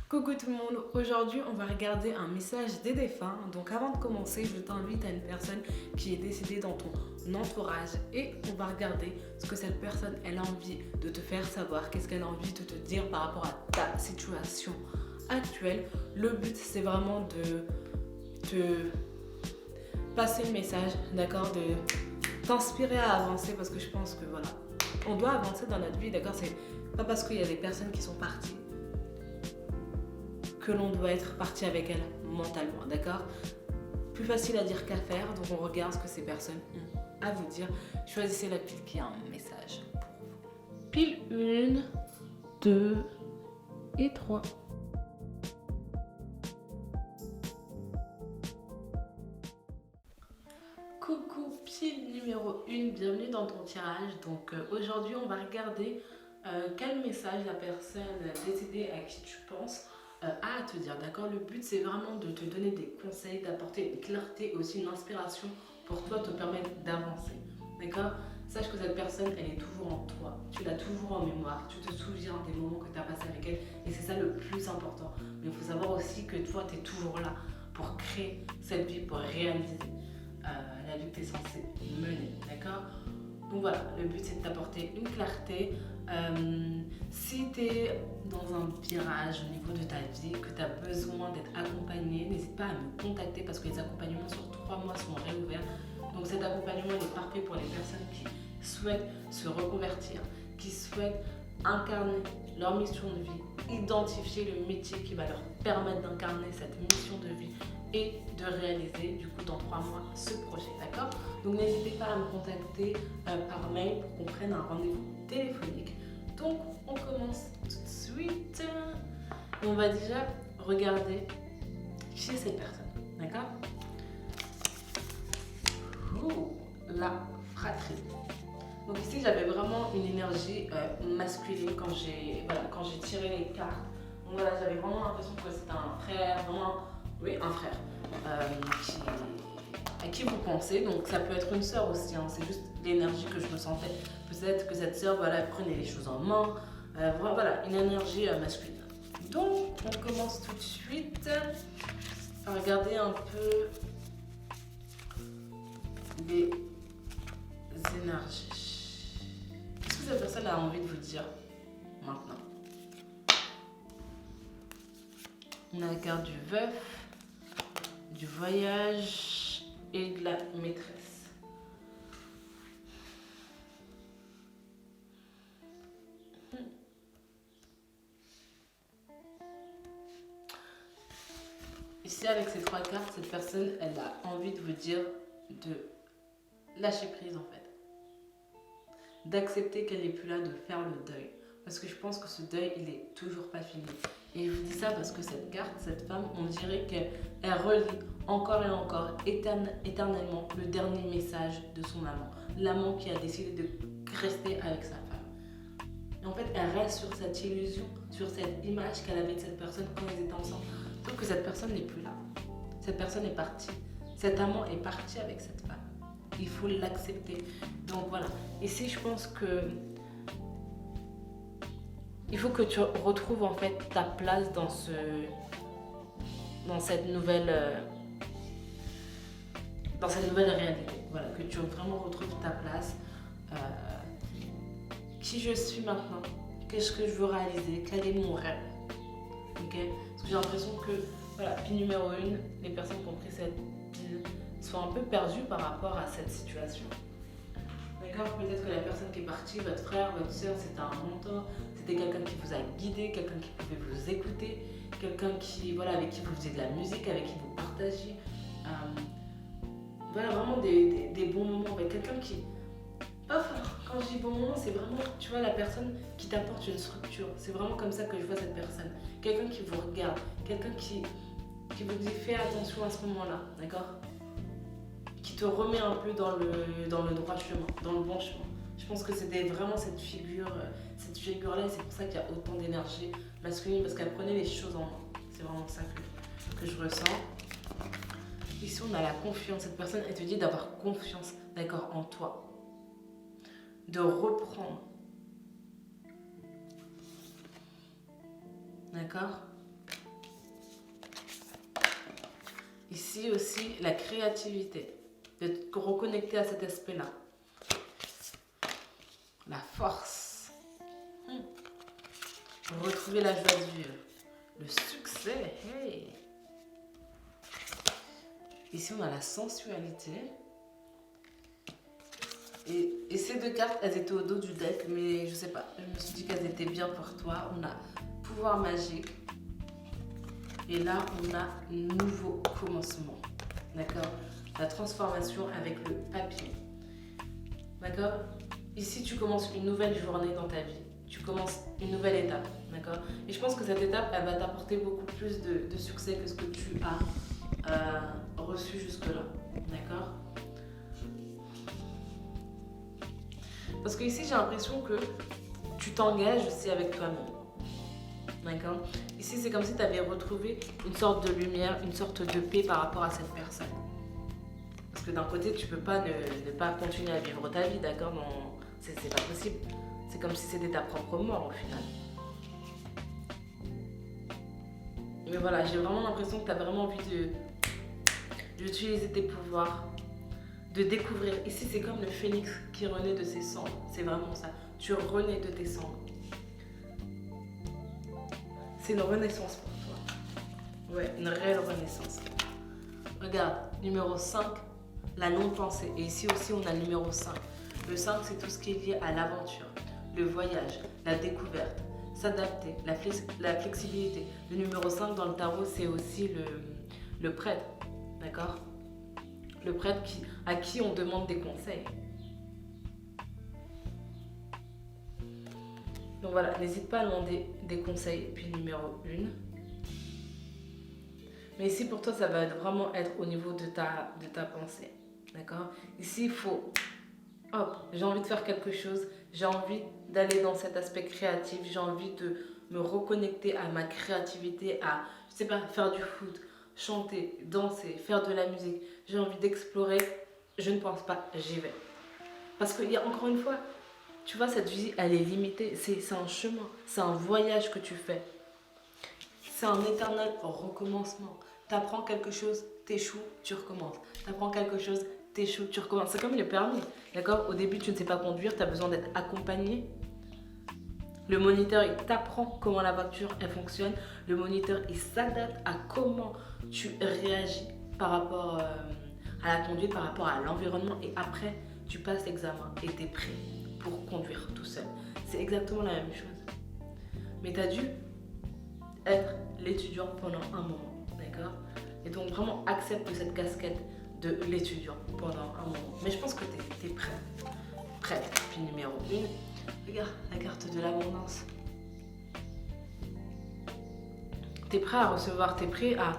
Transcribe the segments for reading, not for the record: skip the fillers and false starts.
Coucou tout le monde, aujourd'hui on va regarder un message des défunts. Donc avant de commencer, je t'invite à une personne qui est décédée dans ton entourage et on va regarder ce que cette personne elle a envie de te faire savoir, qu'est-ce qu'elle a envie de te dire par rapport à ta situation actuelle. Le but c'est vraiment de te passer le message, d'accord, de t'inspirer à avancer parce que je pense que voilà, on doit avancer dans notre vie, d'accord, c'est pas parce qu'il y a des personnes qui sont parties que l'on doit être parti avec elle mentalement, d'accord? Plus facile à dire qu'à faire, donc on regarde ce que ces personnes ont à vous dire. Choisissez la pile qui a un message pour vous. Pile 1, 2 et 3. Coucou, pile numéro 1, bienvenue dans ton tirage. Donc aujourd'hui on va regarder quel message la personne décédée à qui tu penses a à te dire, d'accord? Le but c'est vraiment de te donner des conseils, d'apporter une clarté, aussi une inspiration pour toi te permettre d'avancer, d'accord? Sache que cette personne elle est toujours en toi, tu l'as toujours en mémoire, tu te souviens des moments que tu as passés avec elle et c'est ça le plus important. Mais il faut savoir aussi que toi tu es toujours là pour créer cette vie, pour réaliser la vie que tu es censé mener, d'accord? Donc voilà, le but c'est de t'apporter une clarté. Si tu es dans un virage au niveau de ta vie, que tu as besoin d'être accompagné, n'hésite pas à me contacter parce que les accompagnements sur 3 mois sont réouverts. Donc cet accompagnement est parfait pour les personnes qui souhaitent se reconvertir, qui souhaitent incarner leur mission de vie, identifier le métier qui va leur permettre d'incarner cette mission de vie et de réaliser du coup dans 3 mois ce projet, d'accord? Donc n'hésitez pas à me contacter par mail pour qu'on prenne un rendez-vous téléphonique. Donc on commence tout de suite et on va déjà regarder qui est cette personne, d'accord? La fratrie. Donc ici j'avais vraiment une énergie masculine quand j'ai tiré les cartes. Donc voilà, j'avais vraiment l'impression que c'était un frère, un frère à qui vous pensez. Donc ça peut être une sœur aussi, hein, c'est juste l'énergie que je ressentais. Peut-être que cette sœur, voilà, elle prenait les choses en main. Voilà, une énergie masculine. Donc on commence tout de suite à regarder un peu les énergies. Qu'est-ce que cette personne a envie de vous dire maintenant? On a la carte du veuf, du voyage et de la maîtresse. Ici, avec ces 3 cartes, cette personne, elle a envie de vous dire de lâcher prise en fait. D'accepter qu'elle n'est plus là, de faire le deuil. Parce que je pense que ce deuil, il est toujours pas fini. Et je vous dis ça parce que cette carte, cette femme, on dirait qu'elle relit encore et encore, éternellement, le dernier message de son amant. L'amant qui a décidé de rester avec sa femme. Et en fait, elle reste sur cette illusion, sur cette image qu'elle avait de cette personne quand ils étaient ensemble. Sauf que cette personne n'est plus là. Cette personne est partie. Cet amant est parti avec cette femme. Il faut l'accepter. Donc voilà. Ici, je pense que il faut que tu retrouves en fait ta place dans cette nouvelle réalité. Voilà, que tu vraiment retrouves ta place. Qui je suis maintenant? Qu'est-ce que je veux réaliser? Quel est mon rêve? Ok? Parce que j'ai l'impression que voilà, pile numéro 1, les personnes qui ont pris cette pile sont un peu perdues par rapport à cette situation. D'accord? Peut-être que la personne qui est partie, votre frère, votre soeur, c'était un mentor, c'était quelqu'un qui vous a guidé, quelqu'un qui pouvait vous écouter, quelqu'un qui, voilà, avec qui vous faisiez de la musique, avec qui vous partagiez. Voilà, vraiment des bons moments avec quelqu'un qui... Quand je dis bon moment, c'est vraiment, tu vois, la personne qui t'apporte une structure. C'est vraiment comme ça que je vois cette personne. Quelqu'un qui vous regarde, quelqu'un qui vous dit fais attention à ce moment-là, d'accord? Qui te remet un peu dans le droit chemin, dans le bon chemin. Je pense que c'était vraiment cette figure-là, et c'est pour ça qu'il y a autant d'énergie masculine, parce qu'elle prenait les choses en main. C'est vraiment ça que je ressens. Ici, on a la confiance. Cette personne, elle te dit d'avoir confiance, d'accord, en toi. De reprendre. D'accord? Ici aussi, la créativité, de te reconnecter à cet aspect-là. La force. Retrouver la joie de vivre. Le succès. Hey. Ici, on a la sensualité. Et ces deux cartes, elles étaient au dos du deck, mais je sais pas, je me suis dit qu'elles étaient bien pour toi. On a pouvoir magique. Et là, on a nouveau commencement. D'accord? La transformation avec le papillon. D'accord? Ici, tu commences une nouvelle journée dans ta vie. Tu commences une nouvelle étape. D'accord? Et je pense que cette étape, elle va t'apporter beaucoup plus de succès que ce que tu as reçu jusque-là. D'accord? Parce que ici, j'ai l'impression que tu t'engages aussi avec toi-même. D'accord? Ici, c'est comme si tu avais retrouvé une sorte de lumière, une sorte de paix par rapport à cette personne. Parce que d'un côté, tu peux pas ne pas continuer à vivre ta vie, d'accord? C'est pas possible. C'est comme si c'était ta propre mort au final. Mais voilà, j'ai vraiment l'impression que tu as vraiment envie d'utiliser tes pouvoirs, de découvrir. Ici, c'est comme le phénix qui renaît de ses cendres. C'est vraiment ça. Tu renais de tes cendres. C'est une renaissance pour toi. Ouais, une réelle renaissance. Regarde, numéro 5, la non-pensée. Et ici aussi, on a le numéro 5. Le 5, c'est tout ce qui est lié à l'aventure, le voyage, la découverte, s'adapter, la flexibilité. Le numéro 5 dans le tarot, c'est aussi le prêtre. D'accord? Le prêtre à qui on demande des conseils. Donc voilà, n'hésite pas à demander des conseils. Puis numéro 1. Mais ici, pour toi, ça va vraiment être au niveau de ta pensée. D'accord? Ici, il faut... Hop, j'ai envie de faire quelque chose. J'ai envie d'aller dans cet aspect créatif. J'ai envie de me reconnecter à ma créativité, à, je sais pas, faire du foot, chanter, danser, faire de la musique. J'ai envie d'explorer. Je ne pense pas, j'y vais. Parce qu'il y a encore une fois, tu vois, cette vie, elle est limitée. C'est un chemin, c'est un voyage que tu fais. C'est un éternel recommencement. Tu apprends quelque chose, t'échoues, tu recommences. Tu apprends quelque chose, t'échoues, tu recommences. C'est comme le permis, d'accord? Au début, tu ne sais pas conduire, tu as besoin d'être accompagné. Le moniteur, il t'apprend comment la voiture, elle fonctionne. Le moniteur, il s'adapte à comment tu réagis par rapport à la conduite, par rapport à l'environnement. Et après, tu passes l'examen et tu es prêt pour conduire tout seul. C'est exactement la même chose. Mais tu as dû être l'étudiant pendant un moment, d'accord? Et donc vraiment accepte cette casquette de l'étudiant pendant un moment. Mais je pense que tu es prêt. Prête. Puis numéro 1, regarde la carte de l'abondance. Tu es prêt à recevoir, tu es prêt à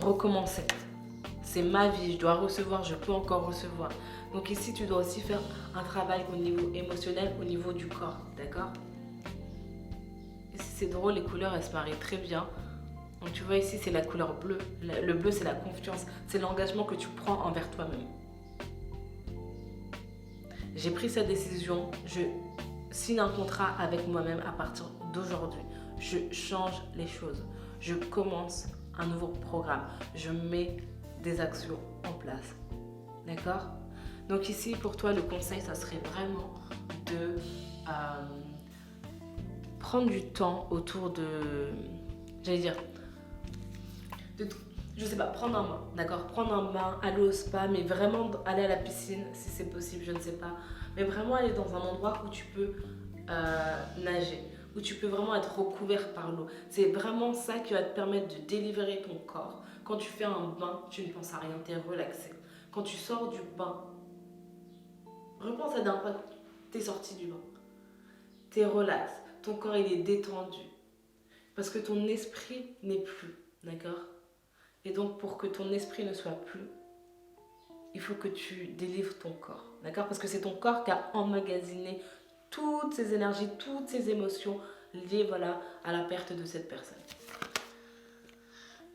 recommencer. C'est ma vie, je dois recevoir, je peux encore recevoir. Donc ici, tu dois aussi faire un travail au niveau émotionnel, au niveau du corps, d'accord? C'est drôle, les couleurs, elles se marient très bien. Donc tu vois ici, c'est la couleur bleue. Le bleu, c'est la confiance. C'est l'engagement que tu prends envers toi-même. J'ai pris cette décision. Je signe un contrat avec moi-même à partir d'aujourd'hui. Je change les choses. Je commence un nouveau programme. Je mets des actions en place. D'accord? Donc ici, pour toi, le conseil, ça serait vraiment de... prendre du temps autour de, j'allais dire, je sais pas, prendre un bain, d'accord? Prendre un bain, aller au spa, mais vraiment aller à la piscine, si c'est possible, je ne sais pas. Mais vraiment aller dans un endroit où tu peux nager, où tu peux vraiment être recouvert par l'eau. C'est vraiment ça qui va te permettre de délivrer ton corps. Quand tu fais un bain, tu ne penses à rien, tu es relaxé. Quand tu sors du bain, repense à d'un fois tu es sorti du bain. Tu es relax. Ton corps, il est détendu. Parce que ton esprit n'est plus, d'accord? Et donc, pour que ton esprit ne soit plus, il faut que tu délivres ton corps, d'accord? Parce que c'est ton corps qui a emmagasiné toutes ces énergies, toutes ces émotions liées, voilà, à la perte de cette personne.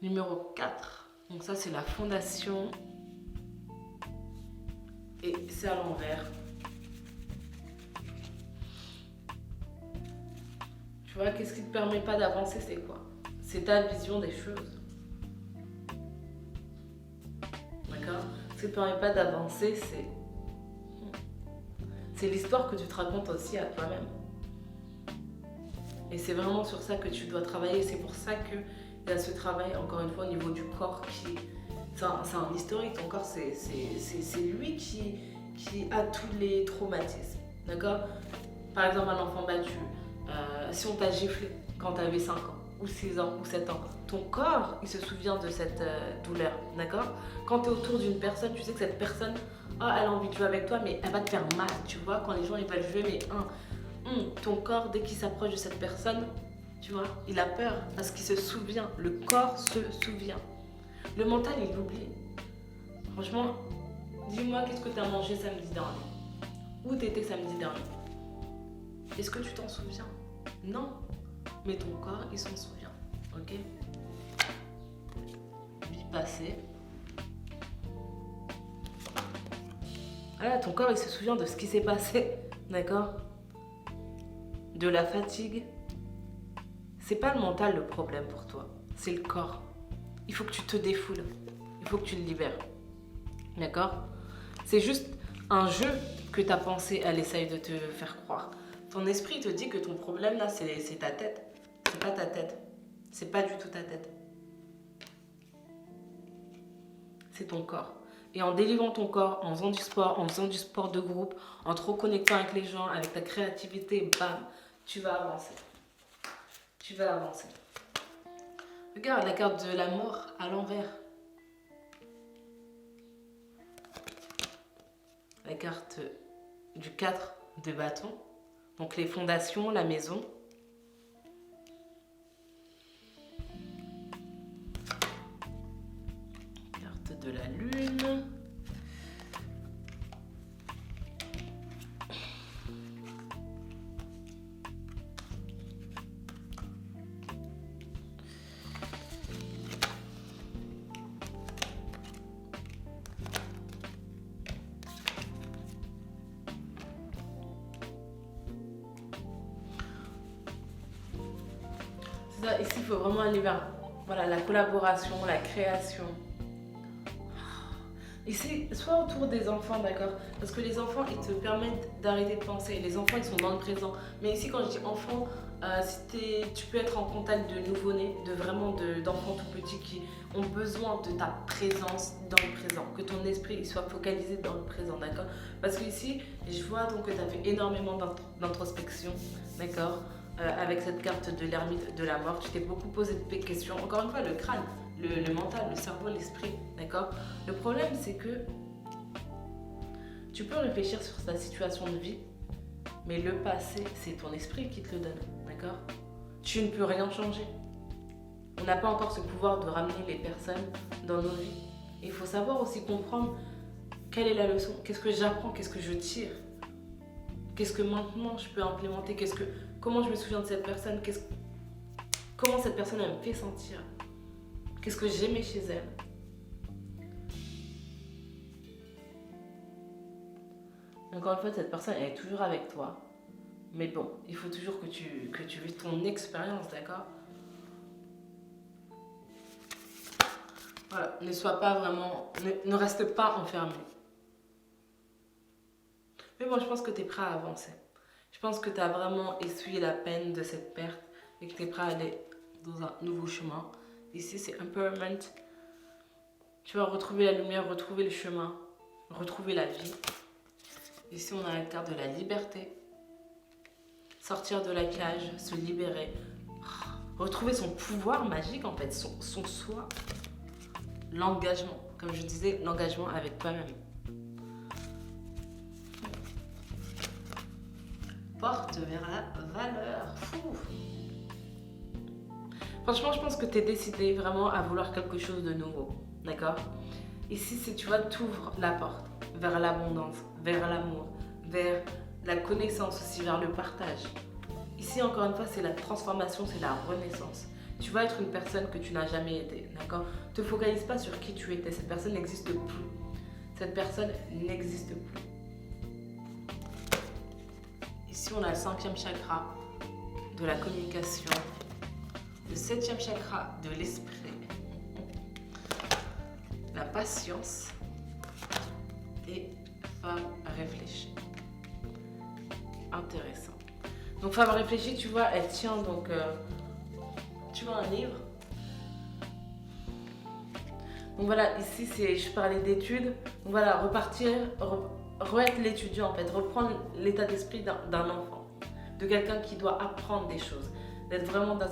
Numéro 4. Donc ça, c'est la fondation. Et c'est à l'envers. Tu vois, qu'est-ce qui ne te permet pas d'avancer, c'est quoi? C'est ta vision des choses. d'accord? Ce qui ne te permet pas d'avancer, c'est l'histoire que tu te racontes aussi à toi-même. Et c'est vraiment sur ça que tu dois travailler. C'est pour ça qu'il y a ce travail, encore une fois, au niveau du corps qui... C'est un historique, ton corps, c'est lui qui a tous les traumatismes, d'accord? Par exemple, un enfant battu, si on t'a giflé quand tu avais 5 ans, ou 6 ans, ou 7 ans, ton corps, il se souvient de cette douleur, d'accord? Quand tu es autour d'une personne, tu sais que cette personne, oh, elle a envie de jouer avec toi, mais elle va te faire mal, tu vois? Quand les gens, ils veulent jouer, mais ton corps, dès qu'il s'approche de cette personne, tu vois, il a peur, parce qu'il se souvient, le corps se souvient. Le mental, il oublie. Franchement, dis-moi, qu'est-ce que tu as mangé samedi dernier? Où tu étais samedi dernier? Est-ce que tu t'en souviens? Non. Mais ton corps, il s'en souvient. Ok? Vie passée. Voilà, ton corps, il se souvient de ce qui s'est passé. D'accord? De la fatigue. C'est pas le mental le problème pour toi. C'est le corps. Il faut que tu te défoules. Il faut que tu le libères. D'accord? C'est juste un jeu que ta pensée, elle essaye de te faire croire. Ton esprit te dit que ton problème là, c'est ta tête. C'est pas ta tête. C'est pas du tout ta tête. C'est ton corps. Et en délivrant ton corps, en faisant du sport de groupe, en te reconnectant avec les gens, avec ta créativité, bam, tu vas avancer. Tu vas avancer. Regarde la carte de la mort à l'envers. La carte du 4 de bâton. Donc les fondations, la maison. Carte de la lune. Ici, il faut vraiment aller vers la collaboration, la création. Ici, sois autour des enfants, d'accord? Parce que les enfants, ils te permettent d'arrêter de penser. Les enfants, ils sont dans le présent. Mais ici, quand je dis enfant, tu peux être en contact de nouveau-nés, d'enfants tout petits qui ont besoin de ta présence dans le présent. Que ton esprit il soit focalisé dans le présent, d'accord? Parce que ici, je vois donc que tu as fait énormément d'introspection, d'accord? Avec cette carte de l'ermite de la mort, tu t'es beaucoup posé de questions. Encore une fois, le crâne, le mental, le cerveau, l'esprit, d'accord? Le problème, c'est que tu peux réfléchir sur ta situation de vie, mais le passé, c'est ton esprit qui te le donne, d'accord? Tu ne peux rien changer. On n'a pas encore ce pouvoir de ramener les personnes dans nos vies. Il faut savoir aussi comprendre quelle est la leçon, qu'est-ce que j'apprends, qu'est-ce que je tire, qu'est-ce que maintenant je peux implémenter, comment je me souviens de cette personne, comment cette personne elle me fait sentir, qu'est-ce que j'aimais chez elle. Encore une fois, cette personne elle est toujours avec toi. Mais bon, il faut toujours que tu vives ton expérience, d'accord? Voilà, ne reste pas enfermé. Mais bon, je pense que tu es prêt à avancer. Je pense que tu as vraiment essuyé la peine de cette perte et que tu es prêt à aller dans un nouveau chemin. Ici, c'est empowerment. Tu vas retrouver la lumière, retrouver le chemin, retrouver la vie. Ici, on a la carte de la liberté. Sortir de la cage, se libérer. Retrouver son pouvoir magique, en fait, son soi. L'engagement. Comme je disais, l'engagement avec toi-même. Porte vers la valeur. Franchement, je pense que tu es décidé vraiment à vouloir quelque chose de nouveau. D'accord? Ici, si tu vois, t'ouvres la porte vers l'abondance, vers l'amour, vers la connaissance aussi, vers le partage. Ici, encore une fois, c'est la transformation, c'est la renaissance. Tu vas être une personne que tu n'as jamais été, d'accord? Ne te focalise pas sur qui tu étais, cette personne n'existe plus. Cette personne n'existe plus. Ici, on a le 5e chakra de la communication, le 7e chakra de l'esprit, la patience et femme réfléchie. Intéressant. Donc femme réfléchie, tu vois, elle tient donc, tu vois, un livre. Donc voilà, ici je parlais d'études. Donc voilà, re-être l'étudiant en fait, reprendre l'état d'esprit d'un enfant, de quelqu'un qui doit apprendre des choses, d'être vraiment dans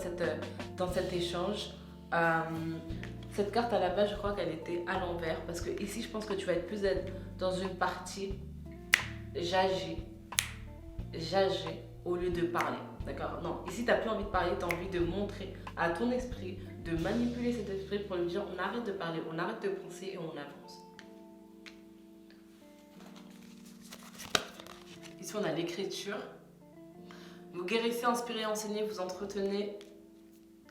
cet échange. Cette carte à la base, je crois qu'elle était à l'envers parce que ici, je pense que tu vas être plus dans une partie j'agis au lieu de parler. D'accord? Non, ici, tu n'as plus envie de parler, tu as envie de montrer à ton esprit, de manipuler cet esprit pour lui dire on arrête de parler, on arrête de penser et on avance. Ici, on a l'écriture. Vous guérissez, inspirez, enseignez, vous entretenez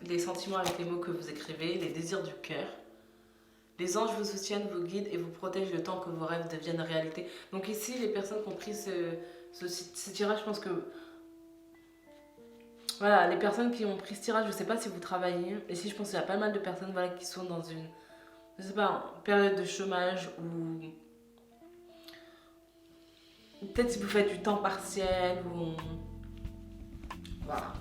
les sentiments avec les mots que vous écrivez, les désirs du cœur. Les anges vous soutiennent, vous guident et vous protègent le temps que vos rêves deviennent réalité. Donc ici, les personnes qui ont pris ce tirage, je pense que... Voilà, les personnes qui ont pris ce tirage, je ne sais pas si vous travaillez. Ici, je pense qu'il y a pas mal de personnes voilà, qui sont dans une... Je sais pas, période de chômage ou... Peut-être si vous faites du temps partiel ou... Voilà.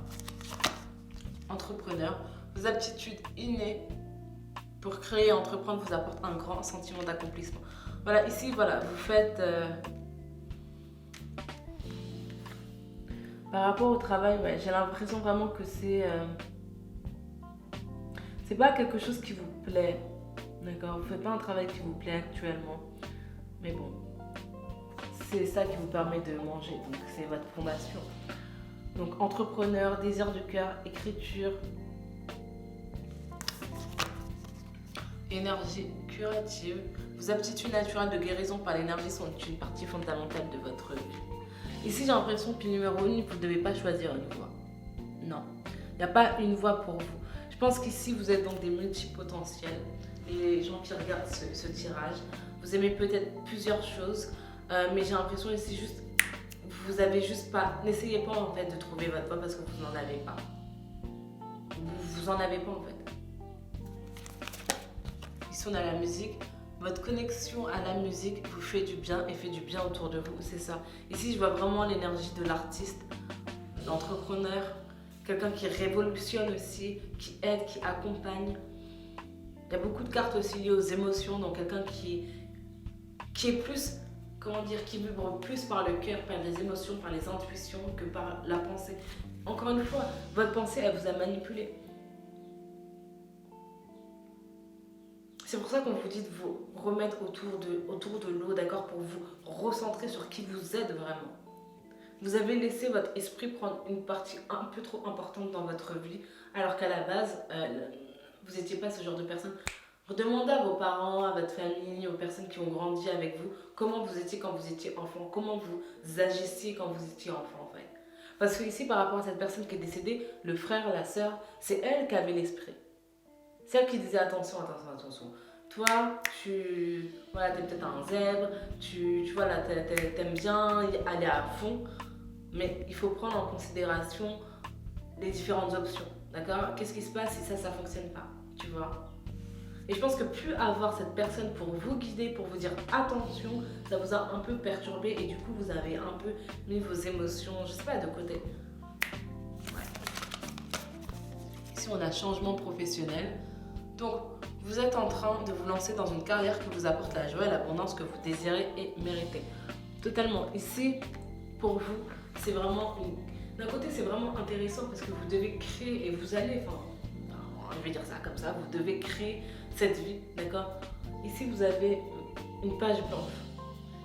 Entrepreneur. Vos aptitudes innées pour créer et entreprendre vous apportent un grand sentiment d'accomplissement. Voilà, ici, voilà, vous faites... Par rapport au travail, ouais, j'ai l'impression vraiment que c'est pas quelque chose qui vous plaît. D'accord? Vous ne faites pas un travail qui vous plaît actuellement. Mais bon, c'est ça qui vous permet de manger. Donc, c'est votre fondation. Donc, entrepreneur, désir du cœur, écriture, énergie curative. Vos aptitudes naturelles de guérison par l'énergie sont une partie fondamentale de votre vie. Ici, j'ai l'impression que numéro 1, vous ne devez pas choisir une voie. Non, il n'y a pas une voie pour vous. Je pense qu'ici, vous êtes donc des multipotentiels. Les gens qui regardent ce tirage, vous aimez peut-être plusieurs choses, mais j'ai l'impression ici juste, vous avez juste pas, n'essayez pas en fait de trouver votre voie parce que vous n'en avez pas. Vous en avez pas en fait. Ici, on a la musique. Votre connexion à la musique vous fait du bien et fait du bien autour de vous, c'est ça. Ici, je vois vraiment l'énergie de l'artiste, l'entrepreneur, quelqu'un qui révolutionne aussi, qui aide, qui accompagne. Il y a beaucoup de cartes aussi liées aux émotions, donc quelqu'un qui est plus, comment dire, qui vibre plus par le cœur, par les émotions, par les intuitions que par la pensée. Encore une fois, votre pensée, elle vous a manipulé. C'est pour ça qu'on vous dit de vous remettre autour de l'eau, d'accord, pour vous recentrer sur qui vous êtes vraiment. Vous avez laissé votre esprit prendre une partie un peu trop importante dans votre vie, alors qu'à la base, vous n'étiez pas ce genre de personne. Demandez à vos parents, à votre famille, aux personnes qui ont grandi avec vous, comment vous étiez quand vous étiez enfant, comment vous agissiez quand vous étiez enfant en fait. Parce que ici, par rapport à cette personne qui est décédée, le frère, la sœur, c'est elle qui avait l'esprit. Celle qui disait attention, attention, attention. Toi, voilà, t'es peut-être un zèbre, tu vois là, t'aimes bien aller à fond, mais il faut prendre en considération les différentes options, d'accord? Qu'est-ce qui se passe si ça fonctionne pas, tu vois? Et je pense que plus avoir cette personne pour vous guider, pour vous dire attention, ça vous a un peu perturbé et du coup vous avez un peu mis vos émotions, je sais pas, de côté. Ici on a changement professionnel. Donc, vous êtes en train de vous lancer dans une carrière qui vous apporte la joie et l'abondance que vous désirez et méritez. Totalement. Ici, pour vous, c'est vraiment... D'un côté, c'est vraiment intéressant parce que vous devez créer et vous allez... Enfin, je vais dire ça comme ça, vous devez créer cette vie, d'accord? Ici, vous avez une page blanche.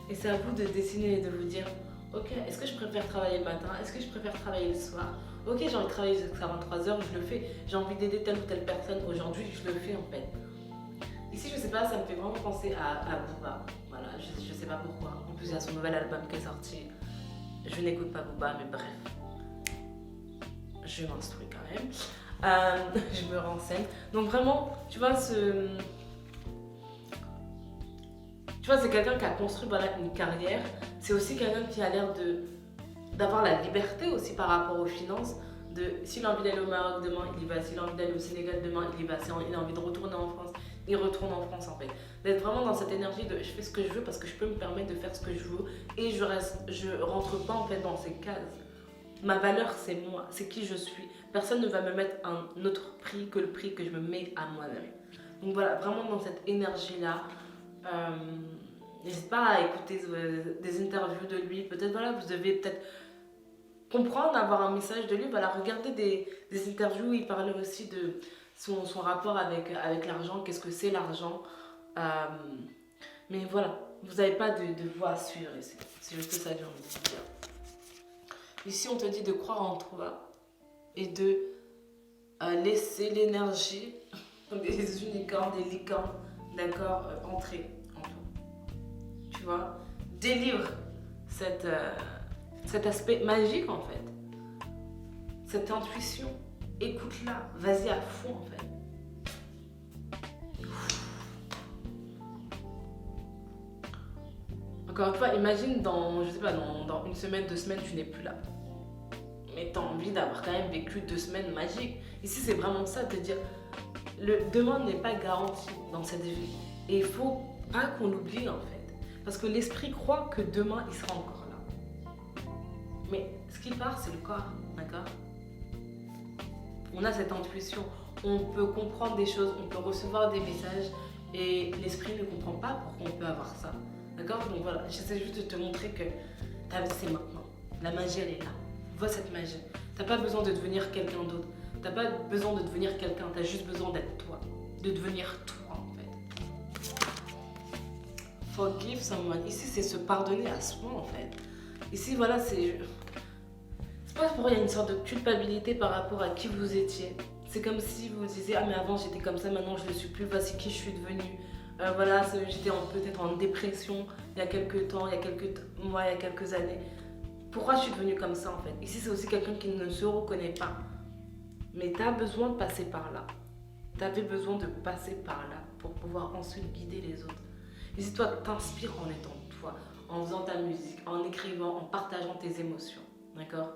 Et c'est à vous de dessiner et de vous dire, ok, est-ce que je préfère travailler le matin? Est-ce que je préfère travailler le soir? Ok, j'ai envie de travailler jusqu'à 23h, je le fais. J'ai envie d'aider telle ou telle personne aujourd'hui, je le fais en fait. Ici, je sais pas, ça me fait vraiment penser à Booba. Voilà, je sais pas pourquoi. En plus, il y a son nouvel album qui est sorti. Je n'écoute pas Booba, mais bref. Je m'instruis quand même. Je me renseigne. Donc vraiment, tu vois, c'est quelqu'un qui a construit voilà, une carrière. C'est aussi quelqu'un qui a l'air d'avoir la liberté aussi par rapport aux finances, S'il a envie d'aller au Maroc demain, il y va. S'il a envie d'aller au Sénégal demain, il y va. Il a envie de retourner en France, il retourne en France en fait. D'être vraiment dans cette énergie de je fais ce que je veux parce que je peux me permettre de faire ce que je veux et je rentre pas en fait dans ces cases. Ma valeur, c'est moi, c'est qui je suis. Personne ne va me mettre un autre prix que le prix que je me mets à moi-même. Donc voilà, vraiment dans cette énergie-là. N'hésite pas à écouter des interviews de lui. Peut-être, voilà, vous devez peut-être comprendre, avoir un message de lui. Voilà, regardez des interviews où il parlait aussi de son rapport avec l'argent, qu'est-ce que c'est l'argent. Mais voilà, vous n'avez pas de voie à suivre ici. C'est juste ça que j'ai envie de dire. Ici, on te dit de croire en toi et de laisser l'énergie des unicornes, des licornes, d'accord, entrer en toi. Tu vois, délivre cet aspect magique en fait, cette intuition. Écoute-la, vas-y à fond en fait. Encore une fois, imagine je sais pas, dans une semaine, 2 semaines, tu n'es plus là. Mais tu as envie d'avoir quand même vécu 2 semaines magiques. Ici, c'est vraiment ça, te dire, le demain n'est pas garanti dans cette vie. Et il faut pas qu'on l'oublie en fait. Parce que l'esprit croit que demain, il sera encore là. Mais ce qui part, c'est le corps, d'accord? On a cette intuition. On peut comprendre des choses, on peut recevoir des messages. Et l'esprit ne comprend pas pourquoi on peut avoir ça. D'accord? Donc voilà, j'essaie juste de te montrer que ta vie, c'est maintenant. La magie, elle est là. Vois cette magie. T'as pas besoin de devenir quelqu'un d'autre. T'as pas besoin de devenir quelqu'un. T'as juste besoin d'être toi. De devenir toi, en fait. Forgive someone. Ici, c'est se pardonner à soi, en fait. Ici, voilà, c'est pas pour il y a une sorte de culpabilité par rapport à qui vous étiez. C'est comme si vous disiez, ah mais avant j'étais comme ça, maintenant je ne le suis plus, voici qui je suis devenue. Voilà, j'étais peut-être en dépression il y a quelques temps, il y a quelques mois, il y a quelques années. Pourquoi je suis devenue comme ça en fait? Ici c'est aussi quelqu'un qui ne se reconnaît pas. Mais tu as besoin de passer par là. Tu avais besoin de passer par là pour pouvoir ensuite guider les autres. Ici toi t'inspires en étant toi, en faisant ta musique, en écrivant, en partageant tes émotions. D'accord?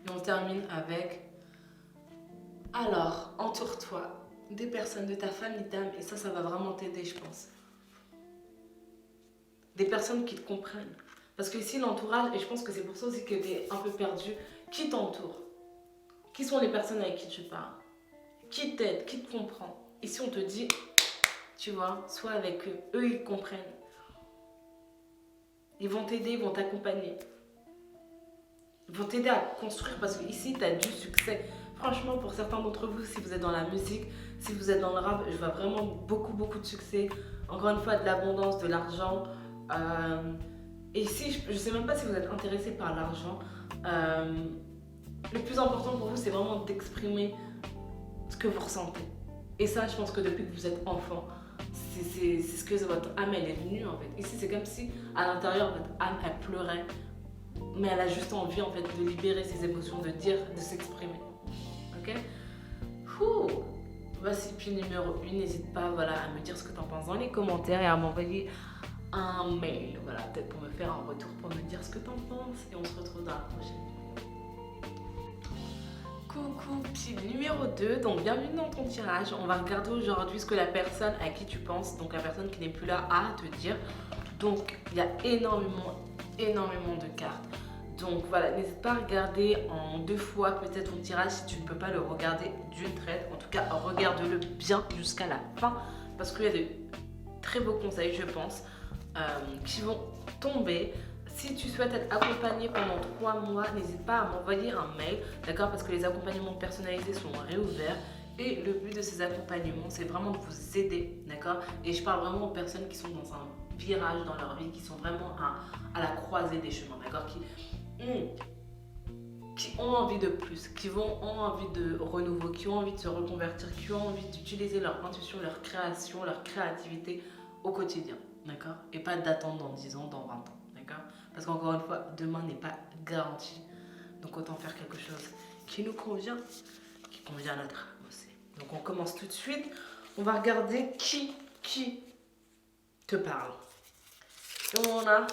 Et on termine avec, alors, entoure-toi des personnes de ta famille d'âme, et ça va vraiment t'aider, je pense. Des personnes qui te comprennent. Parce que ici, l'entourage, et je pense que c'est pour ça aussi que tu es un peu perdu, qui t'entoure? Qui sont les personnes avec qui tu parles? Qui t'aide? Qui te comprend? Ici, on te dit, tu vois, sois avec eux. Eux, ils comprennent. Ils vont t'aider, ils vont t'accompagner. Ils vont t'aider à construire parce que ici, tu as du succès. Franchement, pour certains d'entre vous, si vous êtes dans la musique, si vous êtes dans le rap, je vois vraiment beaucoup de succès. Encore une fois, de l'abondance, de l'argent. Et ici, je ne sais même pas si vous êtes intéressé par l'argent. Le plus important pour vous, c'est vraiment d'exprimer ce que vous ressentez. Et ça, je pense que depuis que vous êtes enfant, c'est ce que votre âme, elle est venue en fait. Ici, c'est comme si à l'intérieur, votre âme, elle pleurait. Mais elle a juste envie en fait de libérer ses émotions, de dire, de s'exprimer. Ok? Voici pile numéro 1. N'hésite pas voilà, à me dire ce que tu en penses dans les commentaires et à m'envoyer un mail. Voilà, peut-être pour me faire un retour, pour me dire ce que tu en penses. Et on se retrouve dans la prochaine vidéo. Coucou, pile numéro 2. Donc bienvenue dans ton tirage. On va regarder aujourd'hui ce que la personne à qui tu penses, donc la personne qui n'est plus là, a à te dire. Donc il y a énormément de cartes. Donc voilà, n'hésite pas à regarder en 2 fois peut-être ton tirage si tu ne peux pas le regarder d'une traite. En tout cas, regarde-le bien jusqu'à la fin parce qu'il y a de très beaux conseils, je pense, qui vont tomber. Si tu souhaites être accompagné pendant 3 mois, n'hésite pas à m'envoyer un mail, d'accord? Parce que les accompagnements personnalisés sont réouverts. Et le but de ces accompagnements, c'est vraiment de vous aider, d'accord? Et je parle vraiment aux personnes qui sont dans un virage dans leur vie, qui sont vraiment à la croisée des chemins, d'accord? Qui ont envie de plus, ont envie de renouveau, qui ont envie de se reconvertir, qui ont envie d'utiliser leur intuition, leur création, leur créativité au quotidien, d'accord? Et pas d'attendre dans 10 ans, dans 20 ans, d'accord? Parce qu'encore une fois, demain n'est pas garanti. Donc autant faire quelque chose qui nous convient, qui convient à notre âme aussi. Donc on commence tout de suite. On va regarder qui te parle. Et on a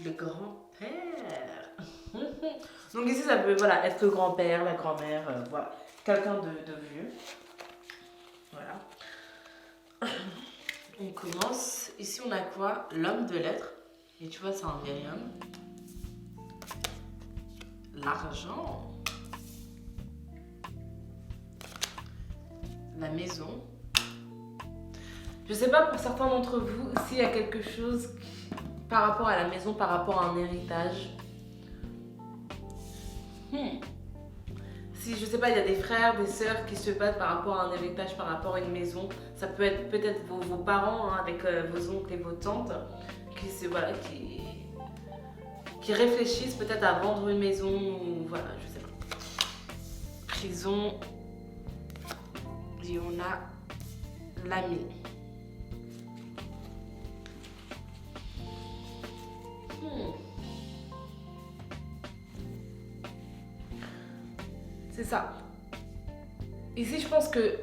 le grand-père. Donc ici, ça peut voilà, être le grand-père, la grand-mère, voilà, quelqu'un de vieux. Voilà. On commence. Ici, on a quoi? L'homme de lettres. Et tu vois, c'est un vieil homme. L'argent. La maison. Je sais pas pour certains d'entre vous s'il y a quelque chose par rapport à la maison, par rapport à un héritage. Si je sais pas, il y a des frères, des sœurs qui se battent par rapport à un héritage, par rapport à une maison. Ça peut être peut-être vos parents hein, avec vos oncles et vos tantes voilà, qui réfléchissent peut-être à vendre une maison ou voilà, je sais pas. Prison. Et on a l'ami. C'est ça. Ici, je pense que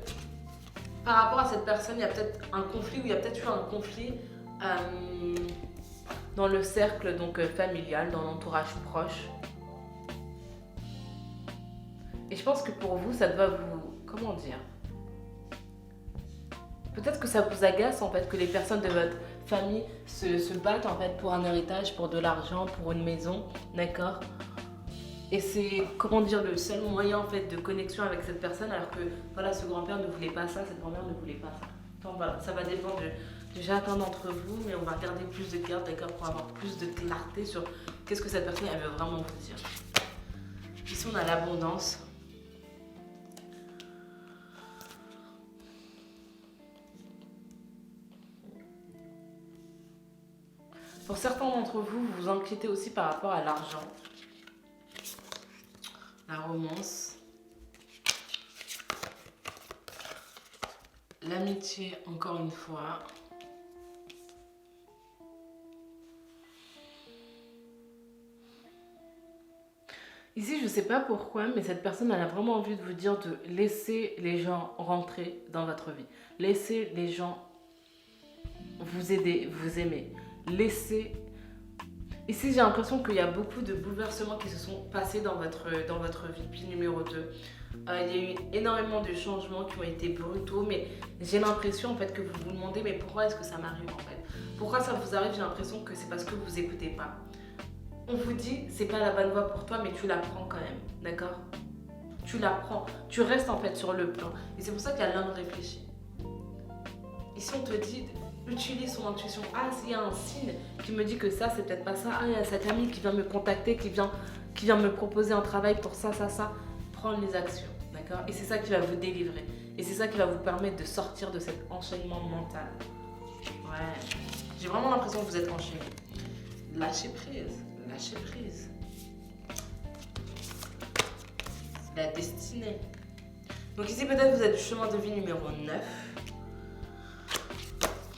par rapport à cette personne, il y a peut-être un conflit ou il y a peut-être eu un conflit dans le cercle donc, familial, dans l'entourage proche. Et je pense que pour vous, ça doit vous... Comment dire? Peut-être que ça vous agace en fait que les personnes de votre famille se battent en fait pour un héritage, pour de l'argent, pour une maison, d'accord? Et c'est, comment dire, le seul moyen en fait de connexion avec cette personne alors que voilà, ce grand-père ne voulait pas ça, cette grand-mère ne voulait pas ça. Donc voilà, ça va dépendre de chacun d'entre vous, mais on va regarder plus de cartes, d'accord, pour avoir plus de clarté sur qu'est-ce que cette personne elle veut vraiment vous dire. Ici on a l'abondance. Pour certains d'entre vous, vous vous inquiétez aussi par rapport à l'argent. La romance. L'amitié, encore une fois. Ici, je ne sais pas pourquoi, mais cette personne, elle a vraiment envie de vous dire de laisser les gens rentrer dans votre vie. Laissez les gens vous aider, vous aimer. Laissez... Ici, j'ai l'impression qu'il y a beaucoup de bouleversements qui se sont passés dans votre vie. Puis numéro 2. Il y a eu énormément de changements qui ont été brutaux, mais j'ai l'impression en fait que vous vous demandez mais pourquoi est-ce que ça m'arrive en fait? Pourquoi ça vous arrive? J'ai l'impression que c'est parce que vous écoutez pas. On vous dit c'est pas la bonne voie pour toi, mais tu la prends quand même, d'accord? Tu la prends, tu restes en fait sur le plan. Et c'est pour ça qu'il y a l'homme réfléchi. Ici on te dit utilise son intuition. Ah, s'il y a un signe qui me dit que ça c'est peut-être pas ça. Ah, il y a cette amie qui vient me contacter, qui vient me proposer un travail pour ça. Prendre les actions, d'accord? Et c'est ça qui va vous délivrer. Et c'est ça qui va vous permettre de sortir de cet enchaînement mental. Ouais. J'ai vraiment l'impression que vous êtes enchaîné. Lâchez prise. Lâchez prise. La destinée. Donc ici, peut-être vous êtes du chemin de vie numéro 9.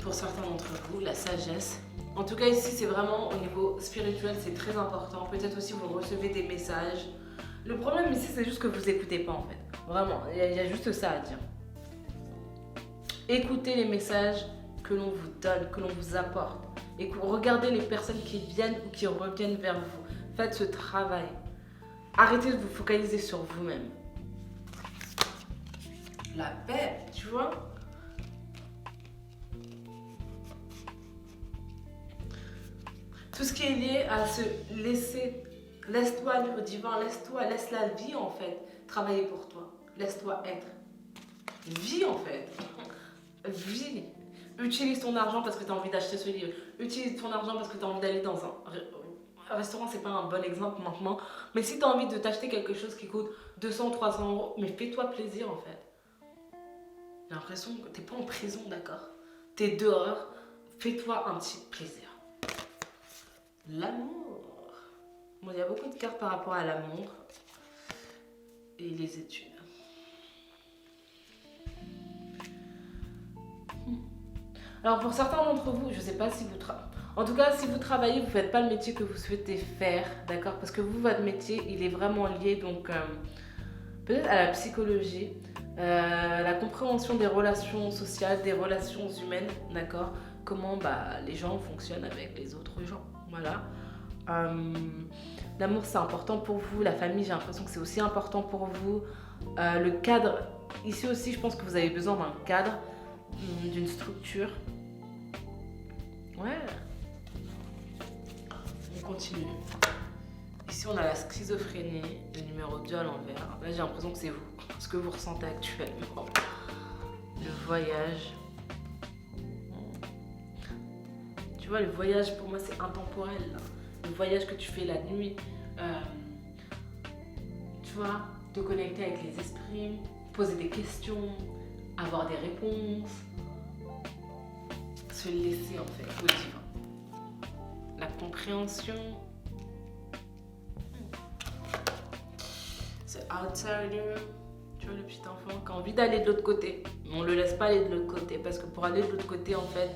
Pour certains d'entre vous, la sagesse. En tout cas, ici, c'est vraiment au niveau spirituel, c'est très important. Peut-être aussi vous recevez des messages. Le problème ici, c'est juste que vous n'écoutez pas en fait. Vraiment, il y a juste ça à dire. Écoutez les messages que l'on vous donne, que l'on vous apporte. Et regardez les personnes qui viennent ou qui reviennent vers vous. Faites ce travail. Arrêtez de vous focaliser sur vous-même. La paix, tu vois? Tout ce qui est lié à se laisser... Laisse-toi aller au divin, laisse la vie en fait travailler pour toi. Laisse-toi être. Vis en fait. Vis. Utilise ton argent parce que tu as envie d'acheter ce livre. Utilise ton argent parce que tu as envie d'aller dans un restaurant, c'est pas un bon exemple maintenant. Mais si tu as envie de t'acheter quelque chose qui coûte 200, 300 euros, mais fais-toi plaisir en fait. J'ai l'impression que tu n'es pas en prison, d'accord? Tu es dehors, fais-toi un petit plaisir. L'amour. Bon, il y a beaucoup de cartes par rapport à l'amour et les études. Alors pour certains d'entre vous, je ne sais pas si vous travaillez. En tout cas, si vous travaillez, vous ne faites pas le métier que vous souhaitez faire, d'accord? Parce que vous, votre métier, il est vraiment lié donc peut-être à la psychologie, la compréhension des relations sociales, des relations humaines, d'accord? Comment les gens fonctionnent avec les autres gens, voilà. L'amour, c'est important pour vous. La famille, j'ai l'impression que c'est aussi important pour vous. Le cadre, ici aussi, je pense que vous avez besoin d'un cadre, d'une structure. Ouais. On continue. Ici, on a la schizophrénie, le numéro 2 à l'envers. Là, j'ai l'impression que c'est vous, ce que vous ressentez actuellement. Le voyage. Tu vois, le voyage, pour moi, c'est intemporel. Là. Le voyage que tu fais la nuit. Tu vois, te connecter avec les esprits, poser des questions, avoir des réponses. Se laisser, en fait, au divin. La compréhension. Ce outsider. Tu vois, le petit enfant qui a envie d'aller de l'autre côté. Mais on ne le laisse pas aller de l'autre côté. Parce que pour aller de l'autre côté, en fait,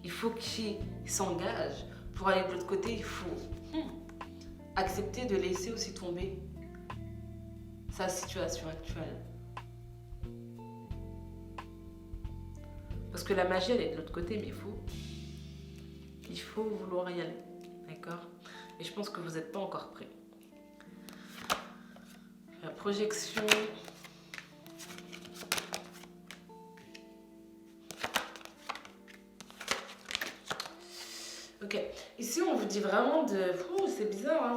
il faut qu'il s'engage. Pour aller de l'autre côté, il faut accepter de laisser aussi tomber sa situation actuelle. Parce que la magie, elle est de l'autre côté, mais il faut vouloir y aller. D'accord? Et je pense que vous n'êtes pas encore prêts. La projection. Ok, ici on vous dit vraiment de... c'est bizarre, hein,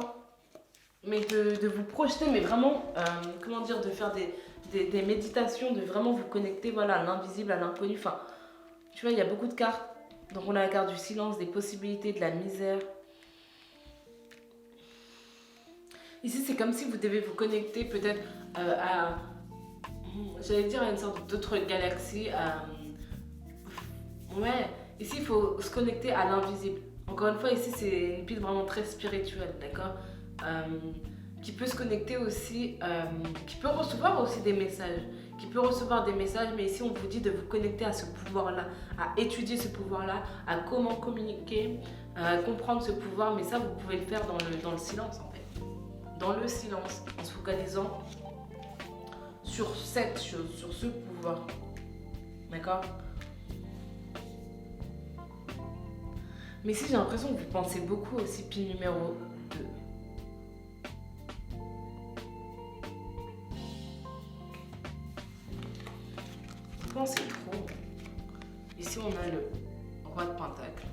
mais de vous projeter, mais vraiment, comment dire, de faire des méditations, de vraiment vous connecter, voilà, à l'invisible, à l'inconnu. Enfin, tu vois, il y a beaucoup de cartes. Donc on a la carte du silence, des possibilités, de la misère. Ici, c'est comme si vous devez vous connecter peut-être à... J'allais dire à une sorte d'autre galaxie. Ouais, ici, il faut se connecter à l'invisible. Encore une fois, ici, c'est une pile vraiment très spirituelle, d'accord, qui peut se connecter aussi, qui peut recevoir aussi des messages. Mais ici, on vous dit de vous connecter à ce pouvoir-là, à étudier ce pouvoir-là, à comment communiquer, à comprendre ce pouvoir. Mais ça, vous pouvez le faire dans le silence, en fait. Dans le silence, en se focalisant sur cette chose, sur ce pouvoir. D'accord ? Mais ici, j'ai l'impression que vous pensez beaucoup aussi pile numéro 2. Vous pensez trop. Ici, on a le roi de pentacle.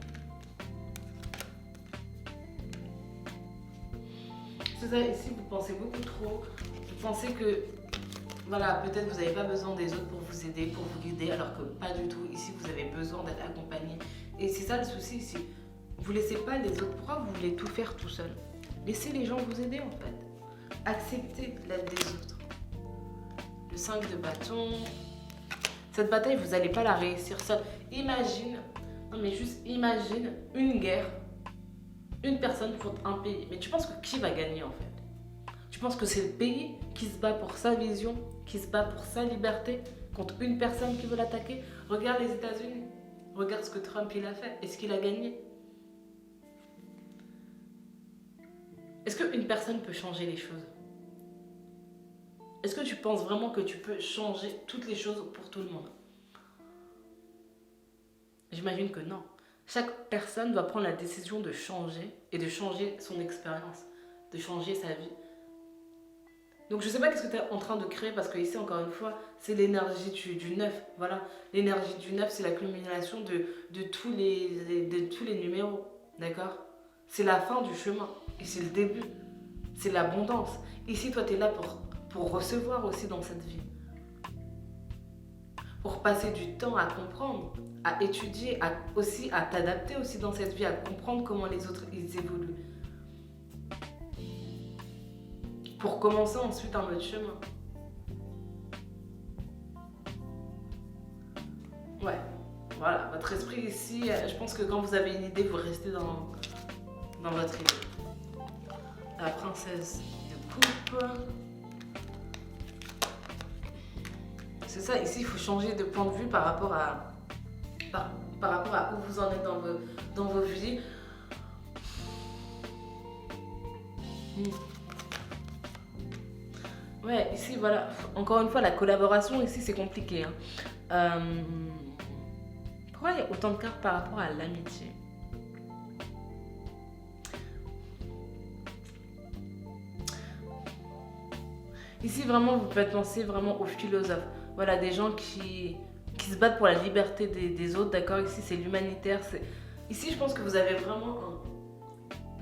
C'est ça, ici, vous pensez beaucoup trop. Vous pensez que, voilà, peut-être vous n'avez pas besoin des autres pour vous aider, pour vous guider, alors que pas du tout. Ici, vous avez besoin d'être accompagné. Et c'est ça le souci ici. Vous ne laissez pas les autres. Pourquoi vous voulez tout faire tout seul? Laissez les gens vous aider, en fait. Acceptez l'aide des autres. Le 5 de bâton. Cette bataille, vous n'allez pas la réussir seul. Imagine, non mais juste imagine une guerre, une personne contre un pays. Mais tu penses que qui va gagner en fait? Tu penses que c'est le pays qui se bat pour sa vision, qui se bat pour sa liberté, contre une personne qui veut l'attaquer? Regarde les États-Unis. Regarde ce que Trump il a fait. Est-ce qu'il a gagné? Est-ce qu'une personne peut changer les choses? Est-ce que tu penses vraiment que tu peux changer toutes les choses pour tout le monde? J'imagine que non. Chaque personne doit prendre la décision de changer et de changer son expérience, de changer sa vie. Donc je ne sais pas qu'est-ce que tu es en train de créer parce que ici encore une fois c'est l'énergie du 9. Voilà, l'énergie du 9 c'est la culmination de tous les numéros. D'accord? C'est la fin du chemin et c'est le début. C'est l'abondance. Ici toi tu es là pour recevoir aussi dans cette vie. Pour passer du temps à comprendre, à étudier, aussi à t'adapter aussi dans cette vie, à comprendre comment les autres ils évoluent. Pour commencer ensuite un autre chemin. Ouais, voilà, votre esprit ici, je pense que quand vous avez une idée, vous restez dans votre idée. La princesse de coupe. C'est ça, ici il faut changer de point de vue par rapport à où vous en êtes dans vos vies. Ouais, ici voilà, encore une fois la collaboration ici c'est compliqué. Hein. Pourquoi il y a autant de cartes par rapport à l'amitié? Ici, vraiment, vous pouvez penser vraiment aux philosophes. Voilà, des gens qui se battent pour la liberté des autres, d'accord? Ici, c'est l'humanitaire. Ici, je pense que vous avez vraiment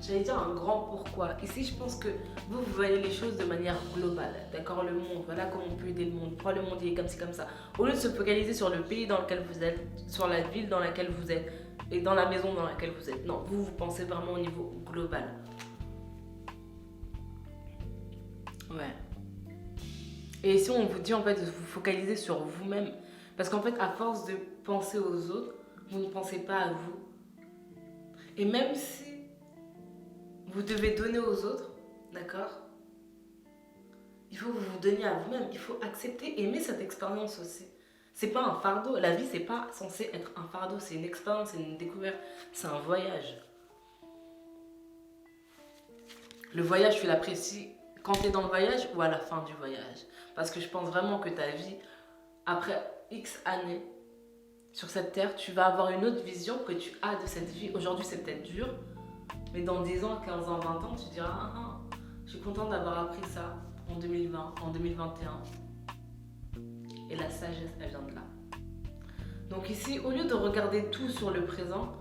j'allais dire un grand pourquoi. Ici, je pense que vous voyez les choses de manière globale, d'accord? Le monde, voilà comment on peut aider le monde. Pourquoi le monde il est comme ci, comme ça. Au lieu de se focaliser sur le pays dans lequel vous êtes, sur la ville dans laquelle vous êtes et dans la maison dans laquelle vous êtes. Non, vous pensez vraiment au niveau global. Ouais. Et ici, on vous dit en fait de vous focaliser sur vous-même. Parce qu'en fait, à force de penser aux autres, vous ne pensez pas à vous. Et même si vous devez donner aux autres, d'accord? Il faut que vous vous donniez à vous-même. Il faut accepter, aimer cette expérience aussi. C'est pas un fardeau. La vie, c'est pas censé être un fardeau. C'est une expérience, c'est une découverte, c'est un voyage. Le voyage, tu l'apprécies quand tu es dans le voyage ou à la fin du voyage. Parce que je pense vraiment que ta vie, après X années sur cette terre, tu vas avoir une autre vision que tu as de cette vie. Aujourd'hui, c'est peut-être dur, mais dans 10 ans, 15 ans, 20 ans, tu diras je suis contente d'avoir appris ça en 2020, en 2021. Et la sagesse, elle vient de là. Donc ici, au lieu de regarder tout sur le présent,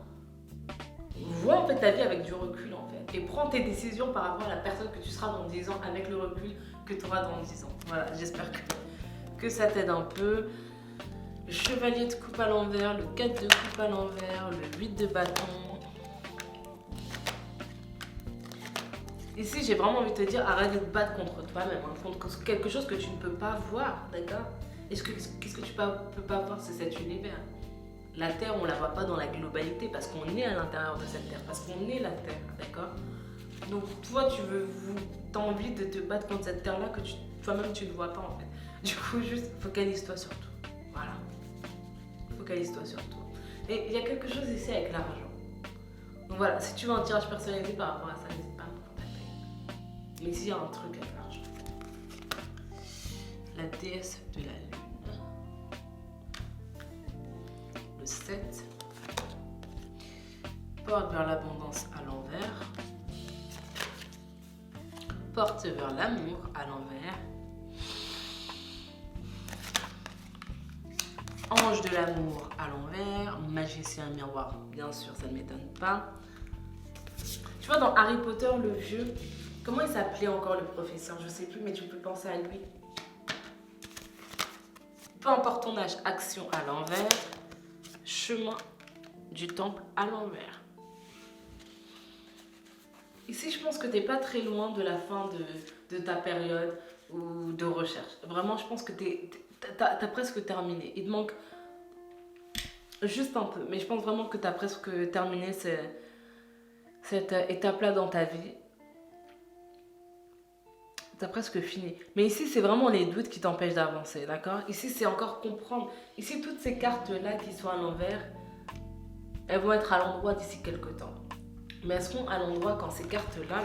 vois en fait ta vie avec du recul en fait. Et prends tes décisions par rapport à la personne que tu seras dans 10 ans avec le recul que tu auras dans 10 ans. Voilà, j'espère que ça t'aide un peu. Le chevalier de coupe à l'envers, le 4 de coupe à l'envers, le 8 de bâton. Ici, j'ai vraiment envie de te dire, arrête de te battre contre toi-même, contre quelque chose que tu ne peux pas voir, d'accord? Qu'est-ce que tu peux pas voir, c'est cet univers. La Terre, on ne la voit pas dans la globalité parce qu'on est à l'intérieur de cette Terre, parce qu'on est la Terre, d'accord? Donc toi, t'as envie de te battre contre cette Terre-là que toi-même tu ne vois pas en fait. Du coup, juste focalise-toi sur tout. Voilà. Focalise-toi sur tout. Et il y a quelque chose ici avec l'argent. Donc voilà, si tu veux un tirage personnalisé par rapport à ça, n'hésite pas à me contacter. Mais ici, il y a un truc avec l'argent. La déesse de la lune. Le 7. Porte vers l'abondance à l'envers. Porte vers l'amour à l'envers. Ange de l'amour à l'envers. Magicien miroir, bien sûr, ça ne m'étonne pas. Tu vois, dans Harry Potter, le vieux, comment il s'appelait encore le professeur? Je sais plus, mais tu peux penser à lui. Peu importe ton âge, action à l'envers. Chemin du temple à l'envers. Ici, je pense que tu n'es pas très loin de la fin de ta période ou de recherche. Vraiment, je pense que t'as presque terminé. Il te manque juste un peu. Mais je pense vraiment que tu as presque terminé cette étape-là dans ta vie. Tu as presque fini. Mais ici, c'est vraiment les doutes qui t'empêchent d'avancer, d'accord? Ici, c'est encore comprendre. Ici, toutes ces cartes-là qui sont à l'envers, elles vont être à l'endroit d'ici quelques temps. Mais elles seront à l'endroit quand ces cartes-là,